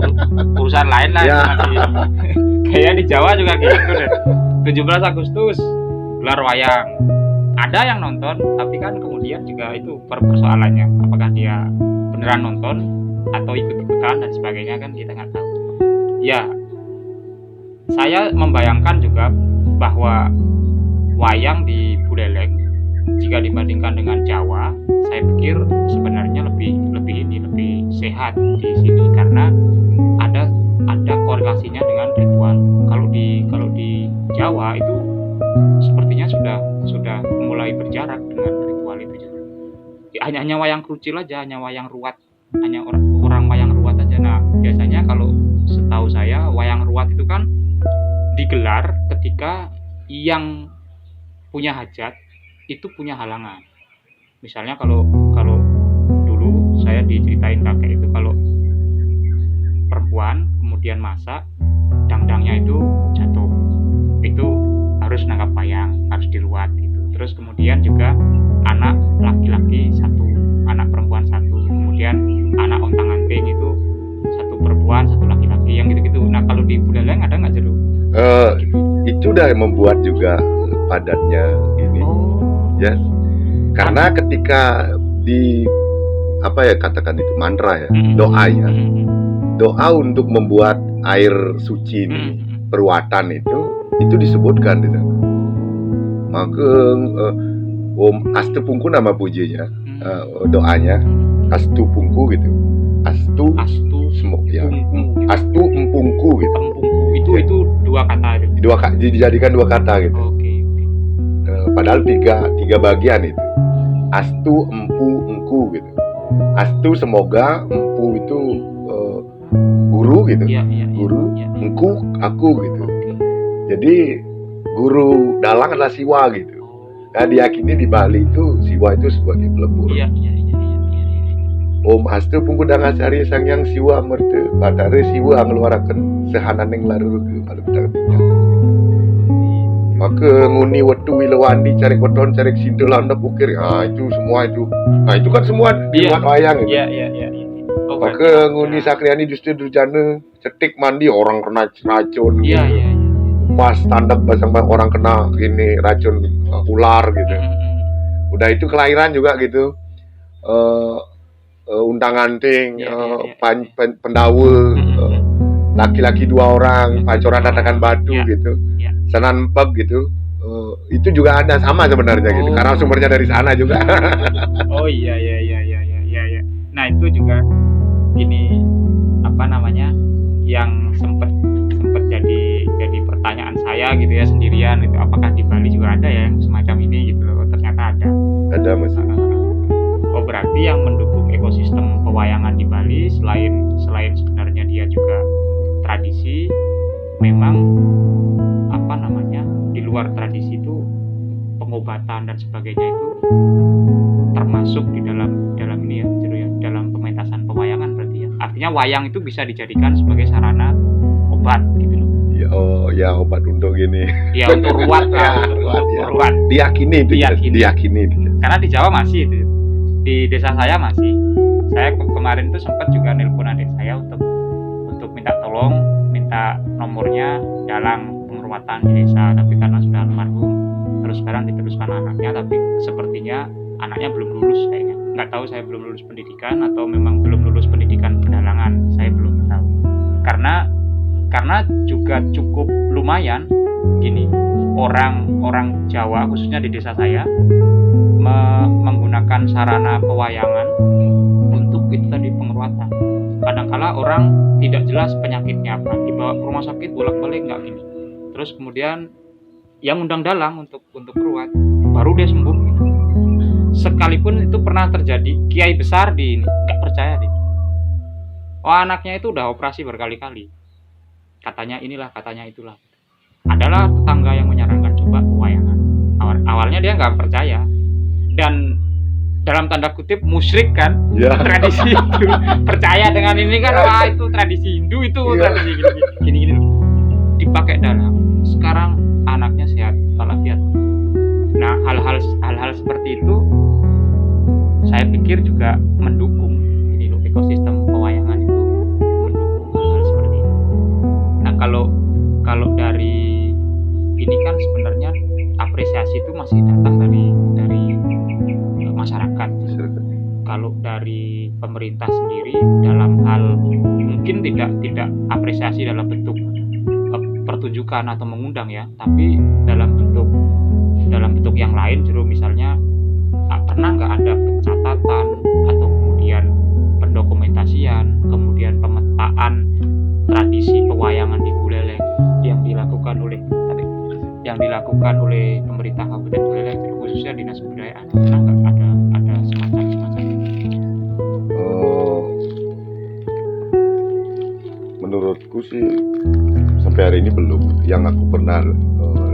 urusan lain lah. Ya. Kayak di Jawa juga gitu deh. 17 Agustus gelar wayang. Ada yang nonton, tapi kan kemudian juga itu persoalannya. Apakah dia beneran nonton atau ikut-ikutan dan sebagainya kan kita nggak tahu. Ya, saya membayangkan juga bahwa wayang di Buleleng jika dibandingkan dengan Jawa, saya pikir sebenarnya lebih sehat di sini karena ada korelasinya dengan ritual. Kalau di Jawa itu sepertinya sudah mulai berjarak dengan ritual itu. Hanya wayang kerucil aja, hanya wayang ruwat, hanya orang wayang ruwat aja. Nah, biasanya kalau setahu saya wayang ruwat itu kan digelar ketika yang punya hajat itu punya halangan. Misalnya kalau dulu saya diceritain kakek itu kalau perempuan kemudian masak, dangdangnya itu jatuh, itu harus harus nangkap wayang, harus diruat gitu. Terus kemudian juga anak laki-laki satu, anak perempuan satu, kemudian anak ontang-anting itu satu perempuan satu laki-laki, yang gitu-gitu. Nah kalau di Buleleng ada nggak Jero? Itu udah membuat juga padatnya ini, ya. Karena ketika di apa ya katakan itu mantra ya, doa ya, doa untuk membuat air suci ini, perwatan itu disebutkan di sana. Maka Om Astu Pungku nama pujinya, doanya Astu Pungku gitu. Astu semua ya, Astu Empungku gitu. Empungku itu dua kata itu. Dijadikan dua kata gitu. Oke. Padahal tiga bagian itu. Astu, empu, engku gitu. Astu semoga, empu itu guru gitu. Guru, engku aku gitu. Jadi guru dalang adalah Siwa gitu. Nah diyakini di Bali itu Siwa itu sebagai pelebur. Om Astu Pungku Dangasari Sang Yang Siwa Merte Batare Siwa ngeluarakan sehananeng larur ke malu betang-betang. Maka nguni wetu wilawandi cari koton cari sindu landap ukir. Itu semua itu. Nah itu kan semua dibuat wayang gitu. Iya. Maka nguni Sakriani justru durjana cetik mandi orang kena racun. Iya. Mas tandap basang orang kena ini racun ular gitu. Udah itu kelahiran juga gitu. Undang-anting, pendawul, laki-laki 2 orang, pacoran tatakan batu gitu, senan peg gitu, itu juga ada sama sebenarnya gitu, karena sumbernya dari sana juga. Oh iya. Nah itu juga gini apa namanya, yang sempat jadi pertanyaan saya gitu ya sendirian itu, apakah di Bali juga ada ya yang semacam ini gitu loh. Ternyata ada. Ada mas. Oh berarti yang mendukung ekosistem pewayangan di Bali selain sebenarnya dia juga tradisi, memang apa namanya, di luar tradisi itu pengobatan dan sebagainya itu termasuk di dalam ini ya, Jero ya, dalam pementasan pewayangan berarti ya. Artinya wayang itu bisa dijadikan sebagai sarana obat gitu loh. Ya obat untuk gini. Ya untuk ruat lah, ruat. Diyakini. Karena di Jawa masih itu. Di desa saya masih. Saya kemarin tuh sempat juga nelpon adik saya untuk minta tolong, minta nomornya dalang pengurutan di desa, tapi karena sudah almarhum, terus sekarang diteruskan anaknya, tapi sepertinya anaknya belum lulus kayaknya. Nggak tahu, saya belum lulus pendidikan atau memang belum lulus pendidikan pedalangan, saya belum tahu. Karena juga cukup lumayan gini, orang Jawa khususnya di desa saya menggunakan sarana pewayangan untuk itu tadi pengeruatan. Kadangkala orang tidak jelas penyakitnya apa, dibawa ke rumah sakit bolak-balik nggak gini. Terus kemudian yang undang dalang untuk ruat, baru dia sembuh gitu. Sekalipun itu pernah terjadi, kiai besar di ini nggak percaya deh. Anaknya itu udah operasi berkali-kali. Katanya inilah, katanya itulah. Adalah tetangga yang menyarankan coba pewayangan. Awalnya dia nggak percaya. Dan dalam tanda kutip musyrik kan, tradisi itu percaya dengan ini kan, itu tradisi Hindu itu, tradisi gini dipakai dalam. Sekarang anaknya sehat walafiat. Nah hal-hal seperti itu saya pikir juga mendukung ini loh, ekosistem pewayangan itu mendukung hal-hal seperti itu. Nah kalau dari ini kan sebenarnya apresiasi itu masih datang dari masyarakat. Kalau dari pemerintah sendiri dalam hal mungkin tidak apresiasi dalam bentuk pertunjukan atau mengundang ya, tapi dalam bentuk yang lain, Jero, misalnya pernah nggak ada pencatatan atau kemudian pendokumentasian, kemudian pemetaan tradisi pewayangan di Buleleng yang dilakukan oleh pemerintah Kabupaten Buleleng, khususnya Dinas Kebudayaan? Pernah nggak ada semacam ini? Menurutku sih sampai hari ini belum. Yang aku pernah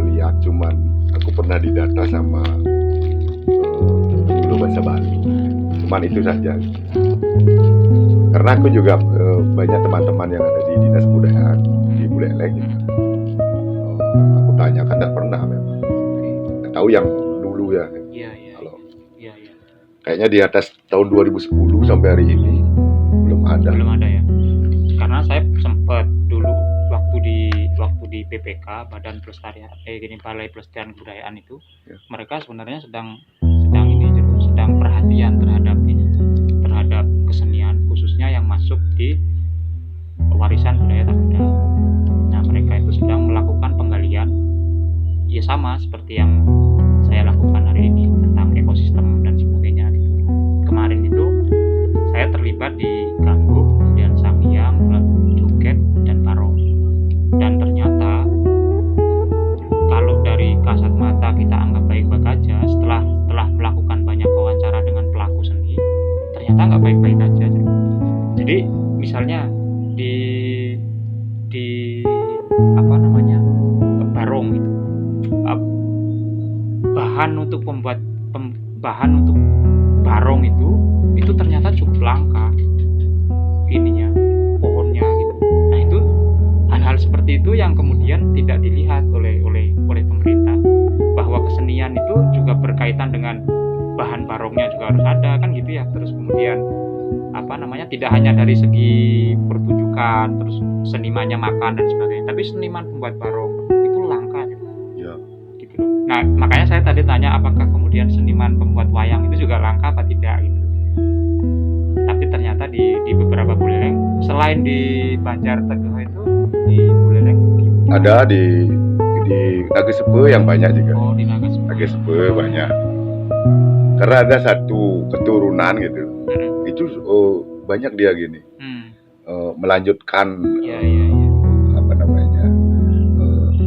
lihat cuman aku pernah didata sama Guru Bahasa Bali. Cuman itu saja. Karena aku juga banyak teman-teman yang ada di Dinas Kebudayaan di Buleleng. Aku tanyakan tidak pernah memang. tahu yang dulu ya. Iya, iya. Kalau Iya, iya. kayaknya di atas tahun 2010 sampai hari ini belum ada. Belum ada ya. Karena saya sempat dulu waktu di PPK, Badan Pelestarian Balai Pelestarian Kebudayaan itu, Ya. mereka sebenarnya sedang perhatian terhadap kesenian khususnya yang masuk di warisan budaya tak benda. Nah, mereka itu sedang melakukan penggalian, ya sama seperti yang saya lakukan hari ini tentang ekosistem dan sebagainya gitu. Kemarin itu saya terlibat di Ganggu, kemudian Sangiang, lalu Joget dan Barong. Dan ternyata kalau dari kasat mata kita anggap baik-baik aja, setelah melakukan banyak wawancara dengan pelaku seni, ternyata nggak baik-baik aja. Jadi misalnya di apa namanya, Barong itu, bahan untuk barong itu ternyata cukup langka ininya, pohonnya gitu. Nah, itu hal-hal seperti itu yang kemudian tidak dilihat oleh pemerintah, bahwa kesenian itu juga berkaitan dengan bahan barongnya juga harus ada kan gitu ya. Terus kemudian tidak hanya dari segi pertunjukan, terus senimannya makan dan sebagainya, tapi seniman pembuat barong itu langka gitu. Ya. Gitu loh. Nah, makanya saya tadi tanya apakah kemudian seniman pembuat wayang itu juga langka apa tidak gitu. Tapi ternyata di beberapa Buleleng, selain di Banjar Teguh itu, di Buleleng Ada di Nagesepe yang banyak juga. oh di Nagas. Nagesepe banyak. Karena ada satu keturunan gitu. Itu banyak dia gini. Melanjutkan Iya.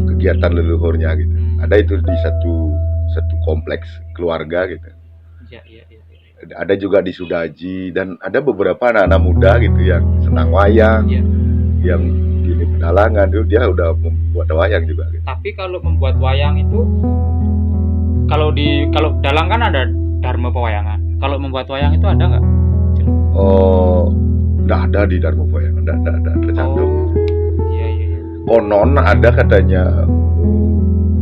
kegiatan leluhurnya gitu. Ada itu di satu kompleks keluarga gitu. Iya. Ada juga di Sudaji, dan ada beberapa anak-anak muda gitu yang senang wayang, Iya. yang gini pedalangan itu dia udah membuat wayang juga gitu. Tapi kalau membuat wayang itu, kalau dalang kan ada Dharma Pewayangan. Kalau membuat wayang itu ada nggak? Oh, nggak ada di Dharma Pewayangan, nggak tercantum. Iya. Konon ada katanya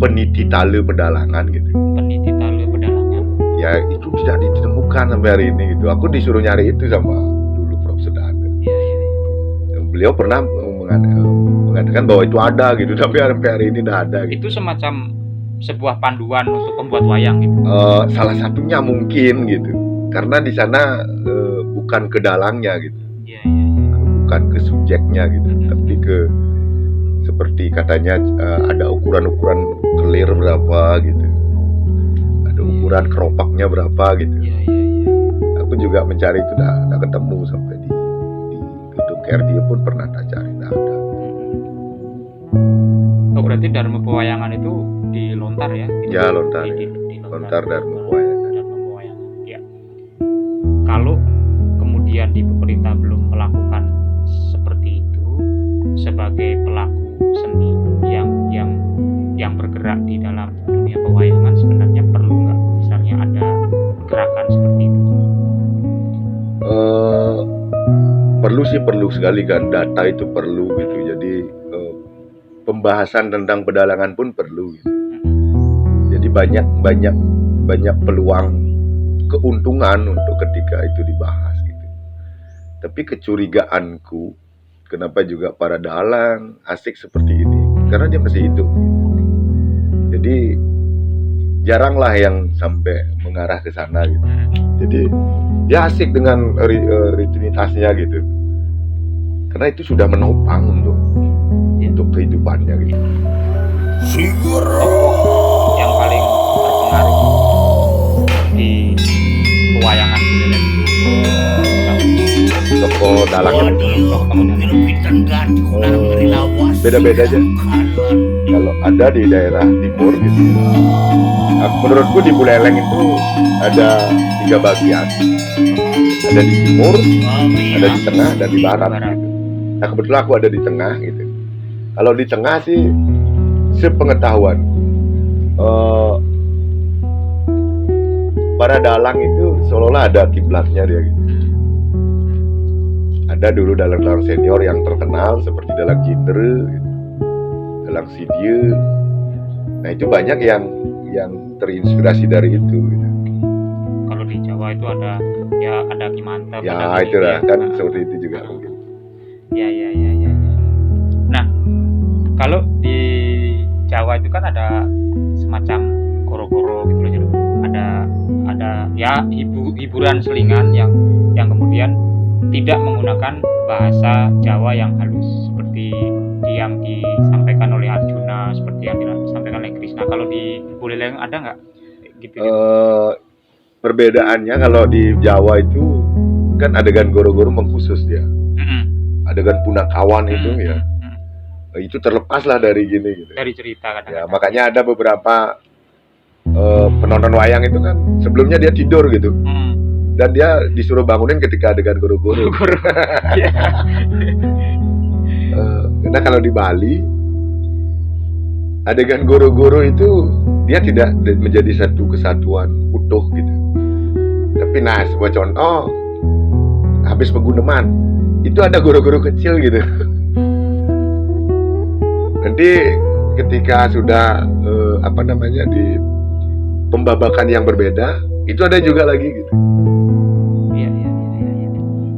peniti tali pedalangan gitu. Peniti tali pedalangan. Ya itu tidak ditemukan sampai hari ini gitu. Aku disuruh nyari itu sama dulu Prof. Sedana. Iya. Beliau pernah mengatakan bahwa itu ada gitu, tapi sampai hari ini tidak ada gitu. Itu semacam sebuah panduan untuk pembuat wayang gitu. Salah satunya mungkin gitu, karena di sana bukan ke dalangnya gitu, Iya. bukan ke subjeknya gitu, tapi ke seperti katanya ada ukuran-ukuran kelir berapa gitu, ada ukuran keropaknya berapa gitu. Iya. Aku juga mencari itu dah ketemu sampai di gedung KRD pun pernah tak cari, dah ada. Oh, berarti Dharma Pewayangan itu di Lontar ya? Ya, Lontar. Di Lontar Dharma Pewayangan. Ya. Kalau kemudian di pemerintah belum melakukan seperti itu, sebagai pelaku seni yang bergerak di dalam dunia pewayangan, sebenarnya perlu nggak misalnya ada gerakan seperti itu? Perlu sekali kan, data itu perlu gitu. Jadi pembahasan tentang pedalangan pun perlu gitu. Jadi banyak peluang keuntungan untuk ketika itu dibahas gitu. Tapi kecurigaanku, kenapa juga para dalang asik seperti ini? Karena dia masih hidup gitu. Jadi jaranglah yang sampai mengarah ke sana gitu. Jadi dia asik dengan rutinitasnya gitu. Karena itu sudah menopang untuk kehidupannya gitu. Tokoh yang paling berpengaruh di pewayangan Buleleng itu tokoh dalangnya beda-beda aja. Kalau ada di daerah timur gitu, menurutku di Buleleng itu ada 3 bagian. Ada di timur, ada di tengah, dan di barat gitu. Nah, kebetulan aku ada di tengah gitu. Kalau di tengah sih, sepengetahuan para dalang itu seolah-olah ada kiblatnya dia gitu. Ada dulu dalang senior yang terkenal seperti Dalang Jindre gitu, Dalang Sidie. Nah, itu banyak yang terinspirasi dari itu gitu. Kalau di Jawa itu ada Ki Mantap, Ya ada itulah ya. kan seperti itu juga mungkin. Ya. Nah, kalau di Jawa itu kan ada semacam goro-goro gitu loh, Jero. Ada ya hiburan selingan yang kemudian tidak menggunakan bahasa Jawa yang halus seperti yang disampaikan oleh Arjuna, seperti yang disampaikan oleh Krishna. Kalau di Buleleng ada nggak gitu? Perbedaannya kalau di Jawa itu kan adegan goro-goro mengkhusus dia. Adegan punakawan itu ya. Itu terlepas lah dari gini gitu. Dari cerita kadang-kadang. Ya, makanya ada beberapa penonton wayang itu kan sebelumnya dia tidur gitu. Dan dia disuruh bangunin ketika adegan goro-goro. Karena kalau di Bali adegan goro-goro itu dia tidak menjadi satu kesatuan utuh gitu. Tapi nah sebuah contoh habis Peguneman itu ada goro-goro kecil gitu. Nanti ketika sudah di pembabakan yang berbeda itu ada juga lagi gitu. Iya.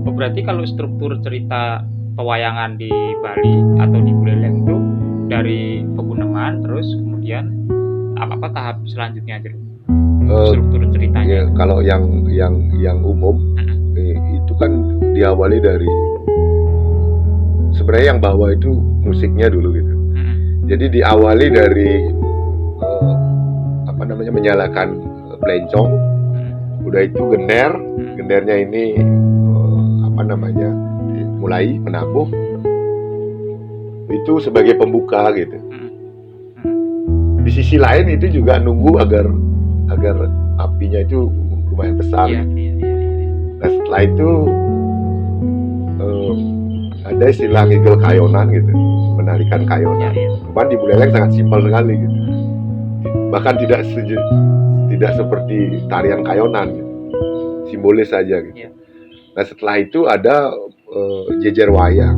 Oh, berarti kalau struktur cerita pewayangan di Bali atau di Buleleng itu dari Peguneman terus kemudian apa tahap selanjutnya aja? Struktur ceritanya. Ya, kalau yang umum itu kan diawali dari sebenarnya yang bawah itu musiknya dulu gitu. Jadi diawali dari menyalakan blencong, udah itu gendernya ini mulai menabuh itu sebagai pembuka gitu. Di sisi lain itu juga nunggu agar apinya itu lumayan besar. Nah setelah itu ada istilah ngigel kayonan gitu, menarikan kayonan. Cuman di Buleleng sangat simpel sekali gitu. Bahkan tidak seperti tarian kayonan gitu. Simbolis saja gitu. Nah setelah itu ada jejer wayang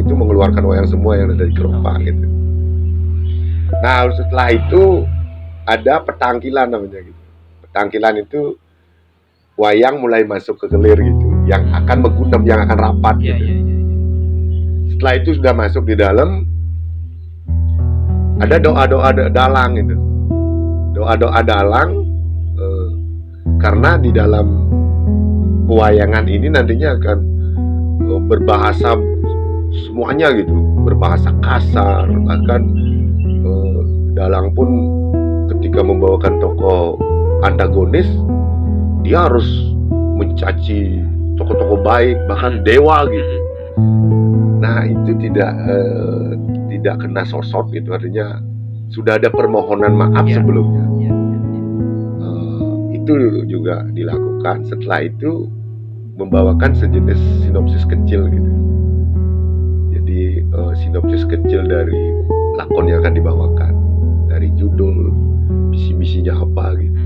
itu mengeluarkan wayang semua yang ada di keropak gitu. Nah setelah itu ada petangkilan namanya gitu. Petangkilan itu wayang mulai masuk ke kelir gitu, yang akan menggunam, yang akan rapat gitu. Setelah itu sudah masuk di dalam, ada doa-doa dalang gitu. Doa-doa dalang karena di dalam pewayangan ini nantinya akan berbahasa semuanya gitu, berbahasa kasar. Bahkan dalang pun ketika membawakan tokoh antagonis dia harus mencaci tokoh-tokoh baik, bahkan dewa gitu. Nah itu tidak kena sosok gitu, artinya sudah ada permohonan maaf sebelumnya. Itu juga dilakukan. Setelah itu membawakan sejenis sinopsis kecil gitu. Jadi sinopsis kecil dari lakon yang akan dibawakan, dari judul, misi-misinya apa gitu.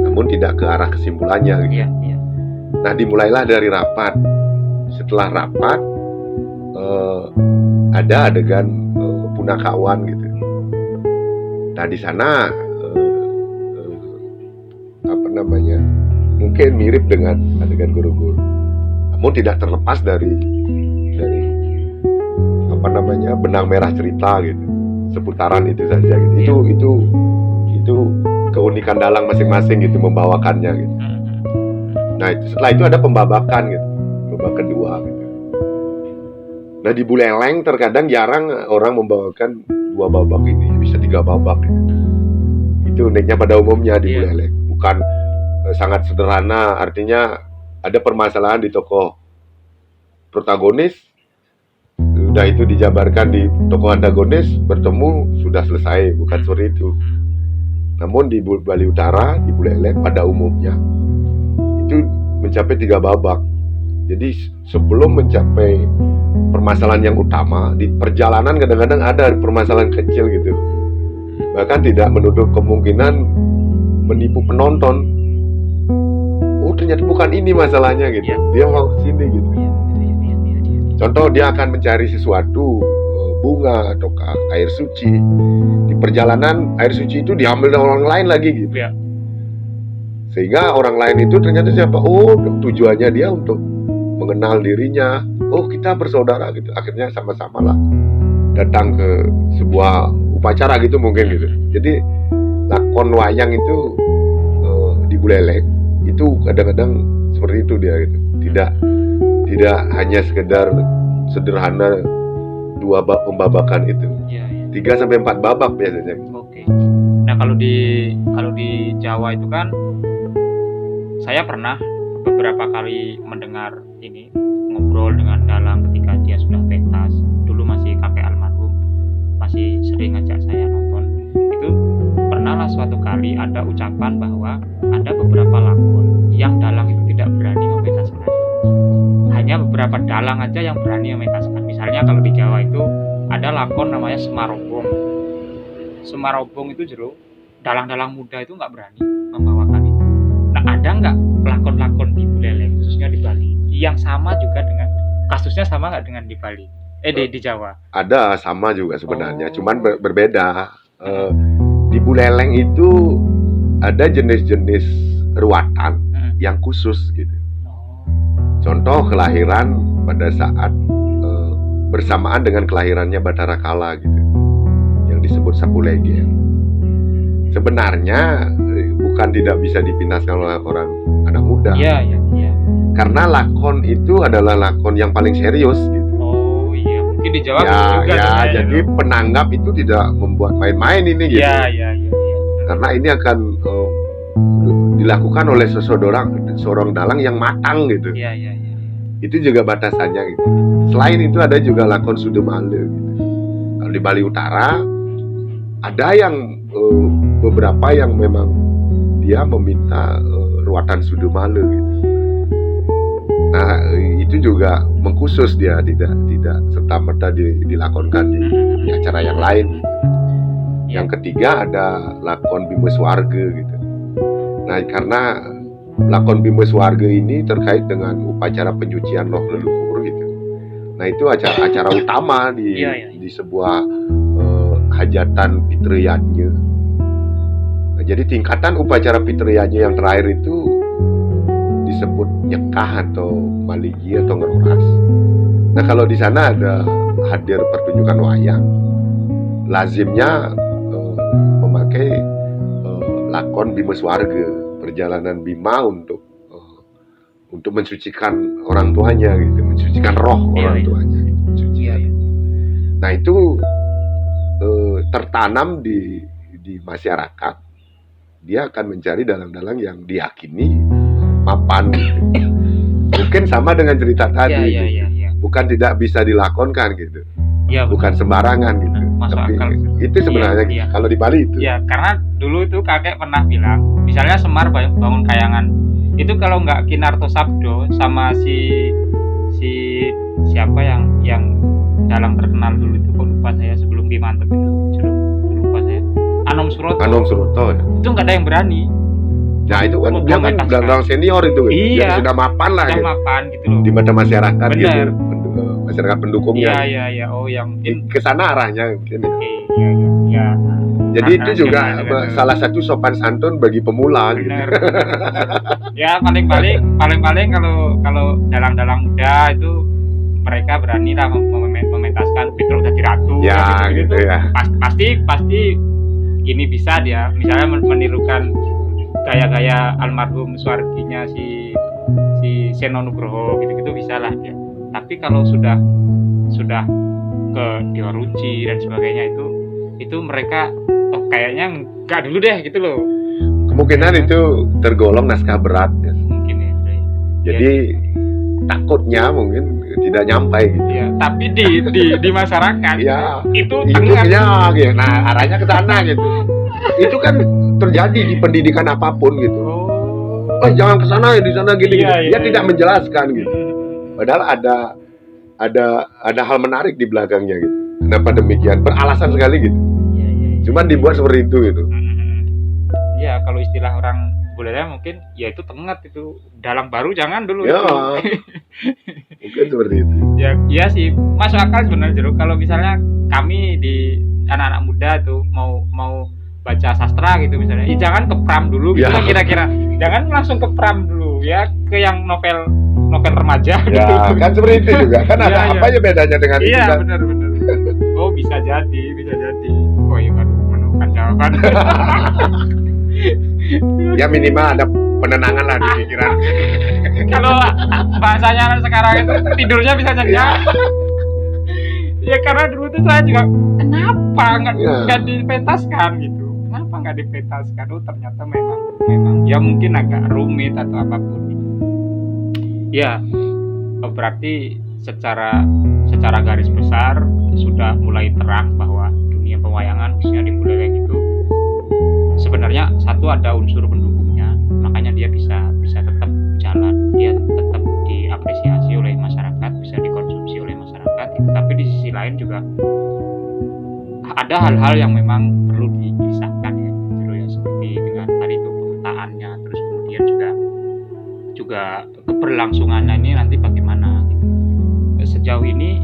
Namun tidak ke arah kesimpulannya gitu. Nah dimulailah dari rapat. Setelah rapat ada adegan punakawan gitu. Nah di sana mungkin mirip dengan adegan goro-goro, namun tidak terlepas dari benang merah cerita gitu, seputaran itu saja gitu. Itu keunikan dalang masing-masing gitu membawakannya gitu. Nah setelah itu ada pembabakan gitu, babak kedua gitu. Nah di Buleleng terkadang jarang orang membawakan 2 babak ini, bisa 3 babak gitu. Itu uniknya pada umumnya di Buleleng. Bukan sangat sederhana, artinya ada permasalahan di tokoh protagonis, udah itu dijabarkan di tokoh antagonis, bertemu sudah selesai, bukan seperti itu. Namun di Bali Utara, di Buleleng pada umumnya itu mencapai 3 babak. Jadi sebelum mencapai permasalahan yang utama, di perjalanan kadang-kadang ada permasalahan kecil gitu. Bahkan tidak menutup kemungkinan menipu penonton. Oh ternyata bukan ini masalahnya gitu. Dia mau kesini gitu. Contoh dia akan mencari sesuatu, bunga atau air suci. Di perjalanan air suci itu diambil dari orang lain lagi gitu. Ya. Sehingga orang lain itu ternyata siapa? Oh, tujuannya dia untuk mengenal dirinya. Oh, kita bersaudara gitu. Akhirnya sama-sama lah datang ke sebuah upacara gitu mungkin gitu. Jadi lakon wayang itu di Buleleng itu kadang-kadang seperti itu dia gitu. Tidak hanya sekedar sederhana 2 pembabakan itu. 3 sampai 4 babak biasanya. Oke. Nah, kalau di Jawa itu kan saya pernah beberapa kali mendengar ini ngobrol dengan dalang ketika dia sudah pentas. Dulu masih kakek almarhum, masih sering ngajak saya nonton. Itu pernahlah suatu kali ada ucapan bahwa ada beberapa lakon yang dalang itu tidak berani mementaskan. Hanya beberapa dalang aja yang berani mementaskan. Misalnya kalau di Jawa itu ada lakon namanya Semarobong. Semarobong itu jero dalang-dalang muda itu nggak berani membawakan itu. Nah, ada nggak lakon-lakon di Buleleng khususnya di Bali yang sama juga dengan kasusnya sama nggak dengan di Bali? Di Jawa? Ada, sama juga sebenarnya, cuman berbeda. Di Buleleng itu ada jenis-jenis ruatan yang khusus gitu. Contoh kelahiran pada saat bersamaan dengan kelahirannya Bathara Kala gitu, yang disebut Sapulegen. Sebenarnya bukan tidak bisa dipintaskan oleh orang anak muda. Iya. Karena lakon itu adalah lakon yang paling serius gitu. Oh iya, mungkin di Jawa juga. Ya, jadi penanggap itu tidak membuat main-main ini gitu. Iya. Karena ini akan dilakukan oleh seorang dalang yang matang gitu. Iya. Itu juga batasannya gitu. Selain itu ada juga lakon Sudemale gitu. Kalau di Bali Utara ada yang beberapa yang memang dia meminta ruatan Sudemale gitu. Nah, itu juga mengkhusus dia, tidak serta-merta dilakonkan di acara yang lain gitu. Yang ketiga ada lakon Bimeswarga gitu. Nah, karena lakon Bimeswarga ini terkait dengan upacara penyucian roh leluhur gitu. Nah, itu acara utama di sebuah hajatan Pitriyanya. Nah, jadi tingkatan upacara Pitriyanya yang terakhir itu disebut nyekah atau maligi atau ngeroras. Nah, kalau di sana ada hadir pertunjukan wayang, lazimnya memakai lakon Bimeswarga, perjalanan Bima untuk mensucikan orang tuanya gitu, mensucikan roh orang tuanya gitu, Nah, itu tertanam di masyarakat. Dia akan mencari dalang-dalang yang diyakini mapan gitu. Mungkin sama dengan cerita tadi bukan tidak bisa dilakonkan gitu, bukan sembarangan gitu. Tapi itu sebenarnya kalau di Bali itu karena dulu itu kakek pernah bilang, misalnya Semar bangun kayangan itu kalau nggak Kinarto Sabdo sama si siapa yang dalang terkenal dulu itu, kok lupa saya, sebelum Bimantep itu lupa saya, Anom Suroto ya. Itu nggak ada yang berani. Nah, itu kan dia kan dalang senior itu kan. Iya. Sudah mapan lah gitu. Mapan gitu loh. Di mata masyarakat. Bener. Gitu. Masyarakat pendukungnya. Iya. Oh, yang mungkin ke sana arahnya mungkin. Iya. Jadi itu juga salah satu sopan santun bagi pemula gitu. Ya, paling kalau dalang-dalang muda itu mereka berani lah mementaskan Petruk jadi ratu. Ya, gitu ya. Pasti gini bisa dia misalnya menirukan gaya-gaya almarhum Swarginya si Seno Nugroho gitu bisa lah dia. Tapi kalau sudah ke Dewa Ruci dan sebagainya itu mereka kayaknya enggak dulu deh gitu loh. Kemungkinan itu tergolong naskah berat ya. Mungkin ya. Jadi takutnya mungkin tidak nyampai gitu. Ya, tapi di masyarakat ya, itu tengah gitu. Nah, arahnya ke sana gitu. Itu kan terjadi di pendidikan apapun gitu. Jangan ke sana ya, di sana gini. Dia tidak menjelaskan gitu. Padahal ada hal menarik di belakangnya gitu. Kenapa demikian? Beralasan sekali gitu. Cuman dibuat seperti itu gitu. Ya, kalau istilah orang Buleleng mungkin ya itu tenget itu, dalang baru jangan dulu. Ya. Mungkin seperti itu. Ya sih, masuk akal sebenarnya. Kalau misalnya kami di anak-anak muda tuh mau baca sastra gitu misalnya, jangan ke pram dulu gitu Ya. lah kira-kira, jangan langsung ke pram dulu ya, ke yang novel remaja gitu. Ya, kan seperti itu juga. Kan ada Iya, apa ya bedanya dengan itu Iya kan? benar. Oh bisa jadi. Oh iya baru menemukan jawaban. Ya minimal ada penenangan lah di pikiran. Kalau bahasanya anak sekarang itu tidurnya bisa nyenyak. Ya karena dulu tuh saya juga kenapa nggak dipentaskan gitu. Kenapa nggak dipentaskan? Oh ternyata memang ya mungkin agak rumit atau apapun. Ya berarti secara garis besar sudah mulai terang bahwa dunia pewayangan khususnya di Buleleng itu sebenarnya satu ada unsur pendukungnya, makanya dia bisa tetap jalan, dia tetap diapresiasi oleh masyarakat, bisa dikonsumsi oleh masyarakat. Tapi di sisi lain juga ada hal-hal yang memang perlu dipisahkan ya, gitu ya, seperti dengan tadi itu pemetaannya, terus kemudian juga keberlangsungannya ini nanti bagaimana gitu. Sejauh ini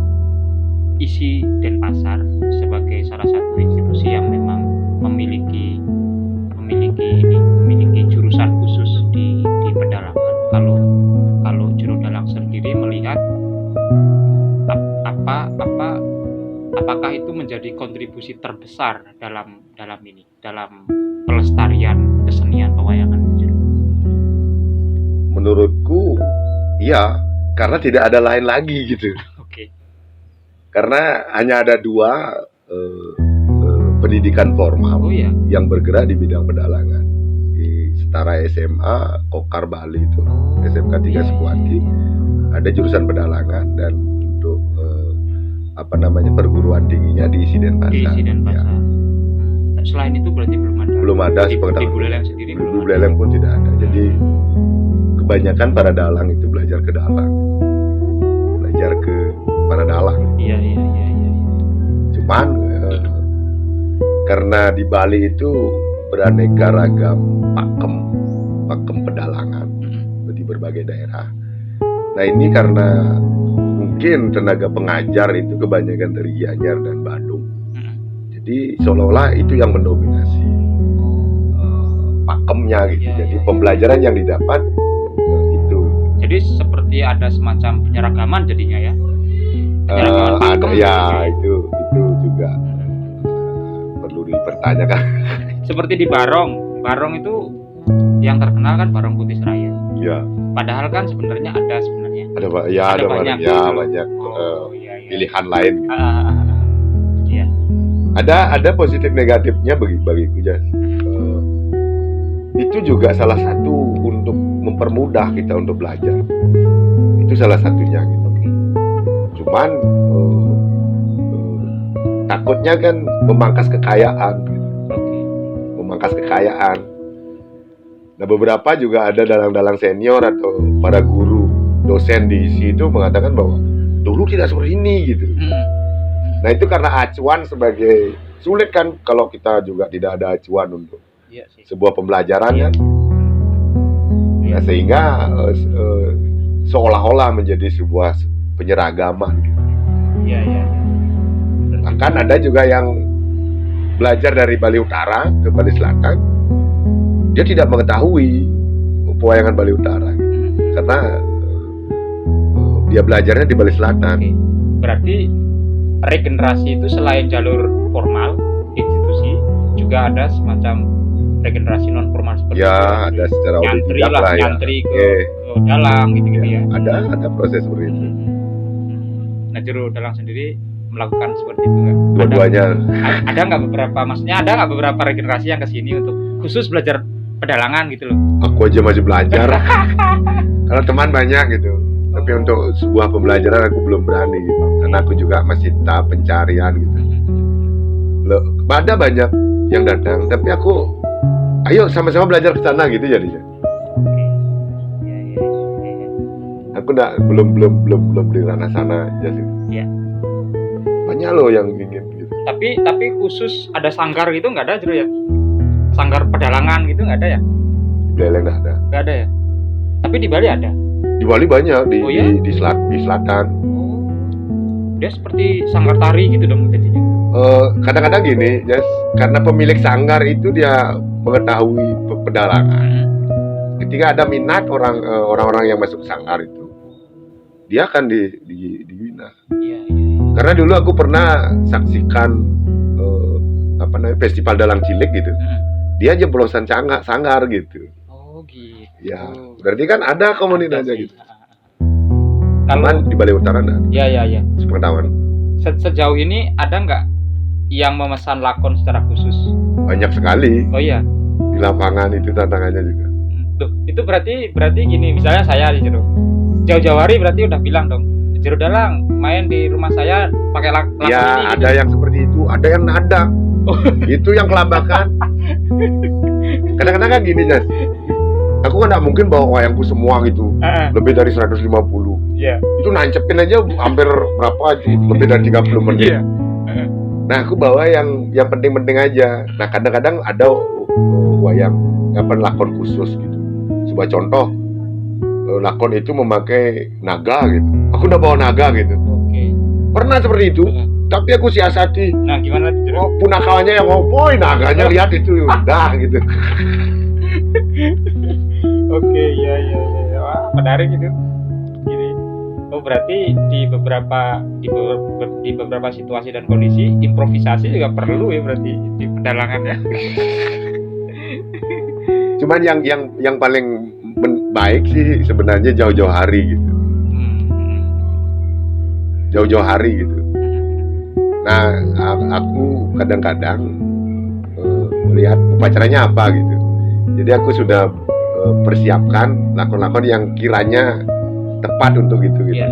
isi Denpasar sebagai salah satu institusi yang memang memiliki jurusan khusus di pedalangan. Kalau Jero Dalang sendiri melihat apakah itu menjadi kontribusi terbesar dalam pelestarian kesenian pewayangan itu? Menurutku, iya, karena tidak ada lain lagi gitu. Oke. Karena hanya ada dua pendidikan formal yang bergerak di bidang pedalangan. Di Setara SMA Kokar Bali itu, SMK 3 Sekuati, ada jurusan pedalangan, dan untuk perguruan tingginya diisi Denpasar. Ya. Selain itu berarti belum ada. Di Buleleng sendiri di Buleleng pun tidak ada. Jadi kebanyakan para dalang itu belajar ke dalang, belajar ke para dalang. Iya. Cuman karena di Bali itu beraneka ragam pakem pedalangan di berbagai daerah. Nah ini karena mungkin tenaga pengajar itu kebanyakan dari Gianyar dan Bandung. Jadi seolah-olah itu yang mendominasi pakemnya gitu. Jadi pembelajaran yang didapat itu. Jadi seperti ada semacam penyeragaman jadinya ya. Ada ya, itu juga perlu dipertanyakan. Seperti di Barong itu yang terkenal kan Barong Putih Seraya. Ya. Padahal kan sebenarnya ada banyak pilihan lain. Iya. Ada positif negatifnya bagiku Jas. Itu juga salah satu untuk mempermudah kita untuk belajar. Itu salah satunya gitu. Cuman takutnya kan memangkas kekayaan gitu. Memangkas kekayaan. Nah beberapa juga ada dalang-dalang senior atau para guru dosen di situ mengatakan bahwa dulu tidak seperti ini gitu. Nah itu karena acuan sebagai sulit kan kalau kita juga tidak ada acuan untuk sebuah pembelajaran kan. Nah sehingga seolah-olah menjadi sebuah penyeragaman gitu. Bahkan ada juga yang belajar dari Bali Utara ke Bali Selatan, dia tidak mengetahui pewayangan Bali Utara karena dia belajarnya di Bali Selatan. Berarti regenerasi itu selain jalur formal institusi juga ada semacam regenerasi non formal seperti ada secara otodidak lah ya. Nyantri ke dalang gitu ya. Ada proses seperti itu. Nah Jero Dalang sendiri melakukan seperti itu nggak? Dua-duanya. Ada nggak beberapa regenerasi yang kesini untuk khusus belajar pedalangan gitu loh? Aku aja masih belajar. Kalau teman banyak gitu. Tapi untuk sebuah pembelajaran aku belum berani gitu. Karena aku juga masih tahap pencarian gitu. Loh, ada banyak yang datang, tapi aku ayo sama-sama belajar ke sana gitu jadinya. Aku belum di ranah sana aja sih. Iya. Banyak loh yang ingin gitu. Tapi khusus ada sanggar gitu nggak ada Jero ya? Sanggar pedalangan gitu nggak ada ya? Di Buleleng nggak ada ya? Tapi di Bali ada? Di Bali banyak di selatan. Dia seperti sanggar tari gitu dong jadinya? Kadang-kadang gini, Jas, karena pemilik sanggar itu dia mengetahui pedalangan. Ketika ada minat orang-orang yang masuk sanggar itu, dia akan dibina. Iya. Karena dulu aku pernah saksikan festival dalang cilik gitu. Dia jeblosan sanggar gitu. Oh gitu. Ya, berarti kan ada komunitasnya gitu. Kalau di Bali Utara ada. Iya. Sepengetahuan. Sejauh ini ada nggak yang memesan lakon secara khusus? Banyak sekali. Oh iya. Di lapangan itu tantangannya juga. Tuh, itu berarti gini, misalnya saya di Jero. Jauh-jauh hari berarti udah bilang dong, Jero Dalang main di rumah saya pakai lakon ya, ini. Ada yang seperti itu, ada yang nada. Itu yang kelabakan. Kadang-kadang kan gini, Jas. Aku kan gak mungkin bawa wayangku semua gitu. Lebih dari 150. Iya. Itu nancepin aja hampir berapa itu, lebih dari 30 menit. Iya. Nah, aku bawa yang penting-penting aja. Nah, kadang-kadang ada wayang lakon khusus gitu. Sebuah contoh, lakon itu memakai naga gitu. Aku udah bawa naga gitu. Oke. Pernah seperti itu. Tapi aku siasati. Nah, gimana itu? Oh, punakawannya yang ngompoy, naganya lihat itu udah gitu. Oke, iya. Wah, menarik itu. Gini. Oh, berarti di beberapa situasi dan kondisi improvisasi juga perlu ya berarti di pedalangannya. Cuman yang paling baik sih sebenarnya jauh-jauh hari gitu. Jauh-jauh hari gitu. Nah, aku kadang-kadang melihat upacaranya apa gitu. Jadi aku sudah persiapkan lakon-lakon yang kiranya tepat untuk itu gitu. Iya.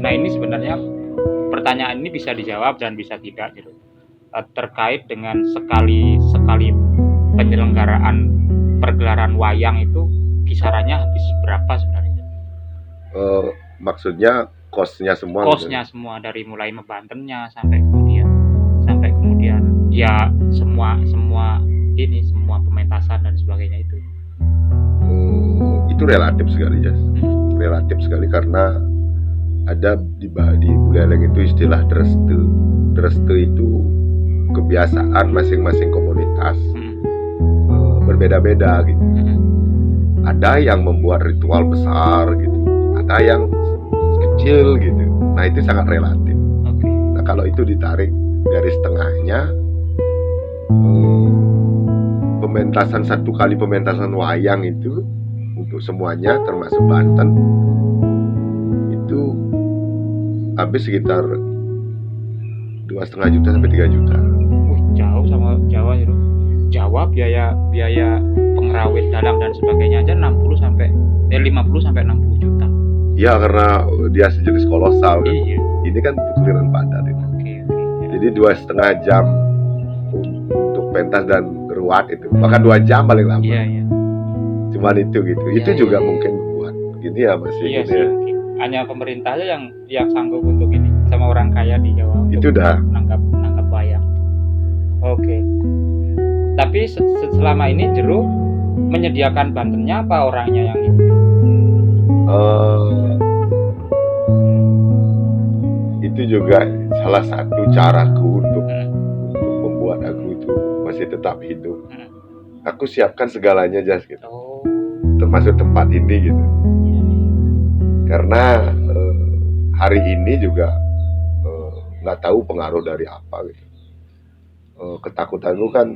Nah, ini sebenarnya pertanyaan ini bisa dijawab dan bisa tidak gitu. Terkait dengan sekali penyelenggaraan pergelaran wayang itu kisarannya habis berapa sebenarnya? Maksudnya kosnya semua gitu. Semua dari mulai membantennya sampai kemudian ya semua pementasan dan sebagainya itu. Itu relatif sekali, Jas. Relatif sekali karena ada di Buleleng itu istilah dreste. Dreste itu kebiasaan masing-masing komunitas berbeda-beda gitu. Ada yang membuat ritual besar gitu, ada yang kecil gitu. Nah, itu sangat relatif. Okay. Nah, kalau itu ditarik garis tengahnya, satu kali pementasan wayang itu untuk semuanya termasuk Banten itu habis sekitar 2,5 juta sampai 3 juta. Jauh sama Jawa itu. Jawa biaya pengrawit dalang dan sebagainya aja 50 sampai 60 juta. Ya, karena dia sejenis kolosal kan. Iya. Ini kan keliran padat itu. Okay. Jadi 2,5 jam untuk pentas dan ruat itu. Bahkan 2 jam paling lama. Iya. Cuman itu gitu. Itu juga mungkin buat gini ya masih iya gini sih, ya. Hanya pemerintahnya yang sanggup untuk ini sama orang kaya di Jawa. Itu dah nangkap wayang. Oke. Tapi selama ini Jero menyediakan bantennya apa orangnya yang itu? Itu juga salah satu caraku untuk membuat aku itu masih tetap hidup. Aku siapkan segalanya, Jas gitu. Termasuk tempat ini gitu. Karena hari ini juga nggak tahu pengaruh dari apa gitu. Ketakutanku kan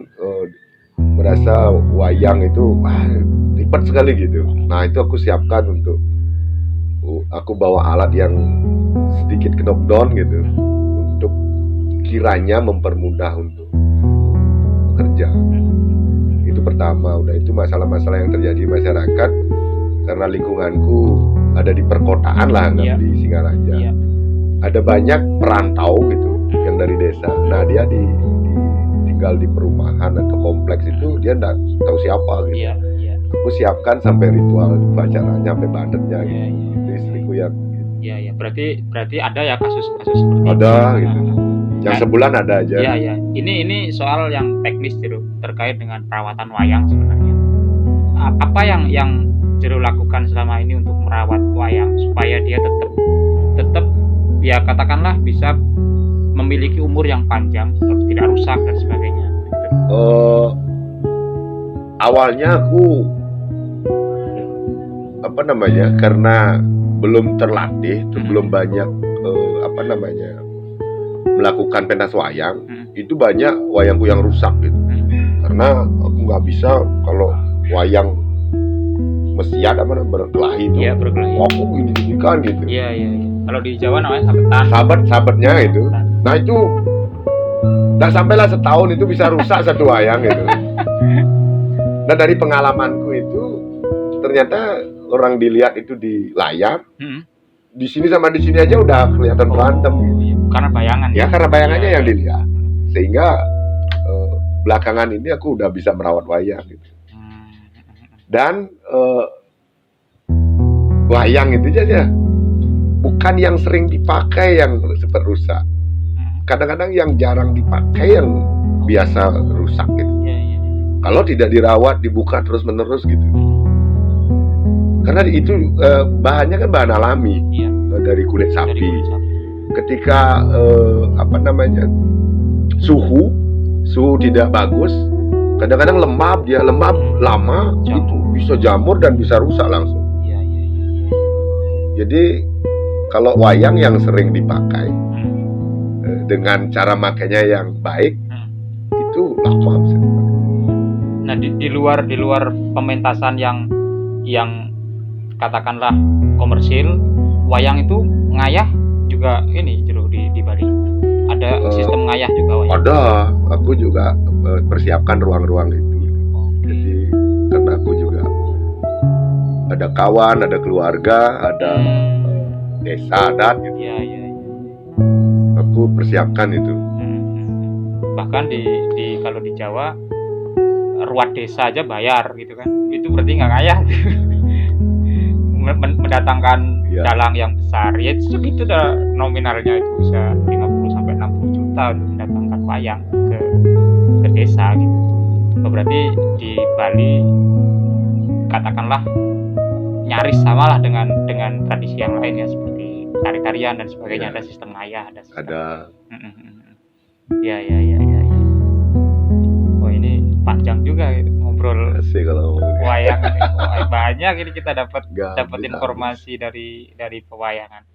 merasa wayang itu ribet sekali gitu. Nah, itu aku siapkan untuk aku bawa alat yang sedikit knockdown gitu untuk kiranya mempermudah untuk bekerja. Itu pertama. Udah itu masalah-masalah yang terjadi di masyarakat karena lingkunganku ada di perkotaan lah, nggak di Singaraja. Ada banyak perantau gitu yang dari desa. Nah, dia tinggal di perumahan atau kompleks itu dia nggak tahu siapa gitu. Aku siapkan sampai ritual upacaranya sampai badannya gitu. Itu istriku yang gitu. Iya. Berarti ada ya kasus-kasus seperti ada itu. Gitu. Yang sebulan ada aja. Iya. Ini soal yang teknis Jero terkait dengan perawatan wayang sebenarnya. Apa yang Jero lakukan selama ini untuk merawat wayang supaya dia tetap ya katakanlah bisa memiliki umur yang panjang, tidak rusak dan sebagainya gitu. Awalnya aku karena belum terlatih, belum banyak melakukan pentas wayang, itu banyak wayangku yang rusak gitu. Karena aku nggak bisa kalau wayang mesiat berkelahi itu. Iya, berkelahi. Aku gini kan gitu. Iya. Kalau di Jawa namanya sabetan. Sabetnya itu. Nah itu nggak sampailah setahun itu bisa rusak satu wayang gitu. Dan dari pengalamanku itu ternyata orang dilihat itu di layar, di sini sama di sini aja udah kelihatan berantem gitu. Iya. Karena bayangan. Ya karena bayangannya yang dilihat. Sehingga belakangan ini aku udah bisa merawat wayang gitu. Dan wayang itu aja bukan yang sering dipakai yang cepat rusak. Kadang-kadang yang jarang dipakai yang biasa rusak gitu. Kalau tidak dirawat, dibuka terus-menerus gitu. Karena itu bahannya kan bahan alami, dari kulit sapi. Ketika suhu tidak bagus, kadang-kadang lemap lama, itu bisa jamur dan bisa rusak langsung. Jadi kalau wayang yang sering dipakai dengan cara makainya yang baik, itu lama bisa dipakai. Nah di luar pementasan yang katakanlah komersil, wayang itu ngayah juga ini di Bali. Ada sistem ngayah juga wayang. Ada, aku juga persiapkan ruang-ruang itu. Jadi karena aku juga ada kawan, ada keluarga, ada desa adat gitu. Iya. Aku persiapkan itu. Bahkan di kalau di Jawa ruat desa aja bayar gitu kan. Itu berarti nggak ngayah. Mendatangkan dalang yang besar. Ya segitu dah nominalnya itu bisa 50 sampai 60 juta untuk mendatangkan wayang ke desa gitu. Berarti di Bali katakanlah nyaris samalah dengan tradisi yang lain ya, seperti tari-tarian dan sebagainya, ada sistem ngayah, ada sistem. Ada. Ya. Oh ini panjang juga ngobrol. Asik kalau wayang. Banyak ini kita dapat informasi dari pewayangan.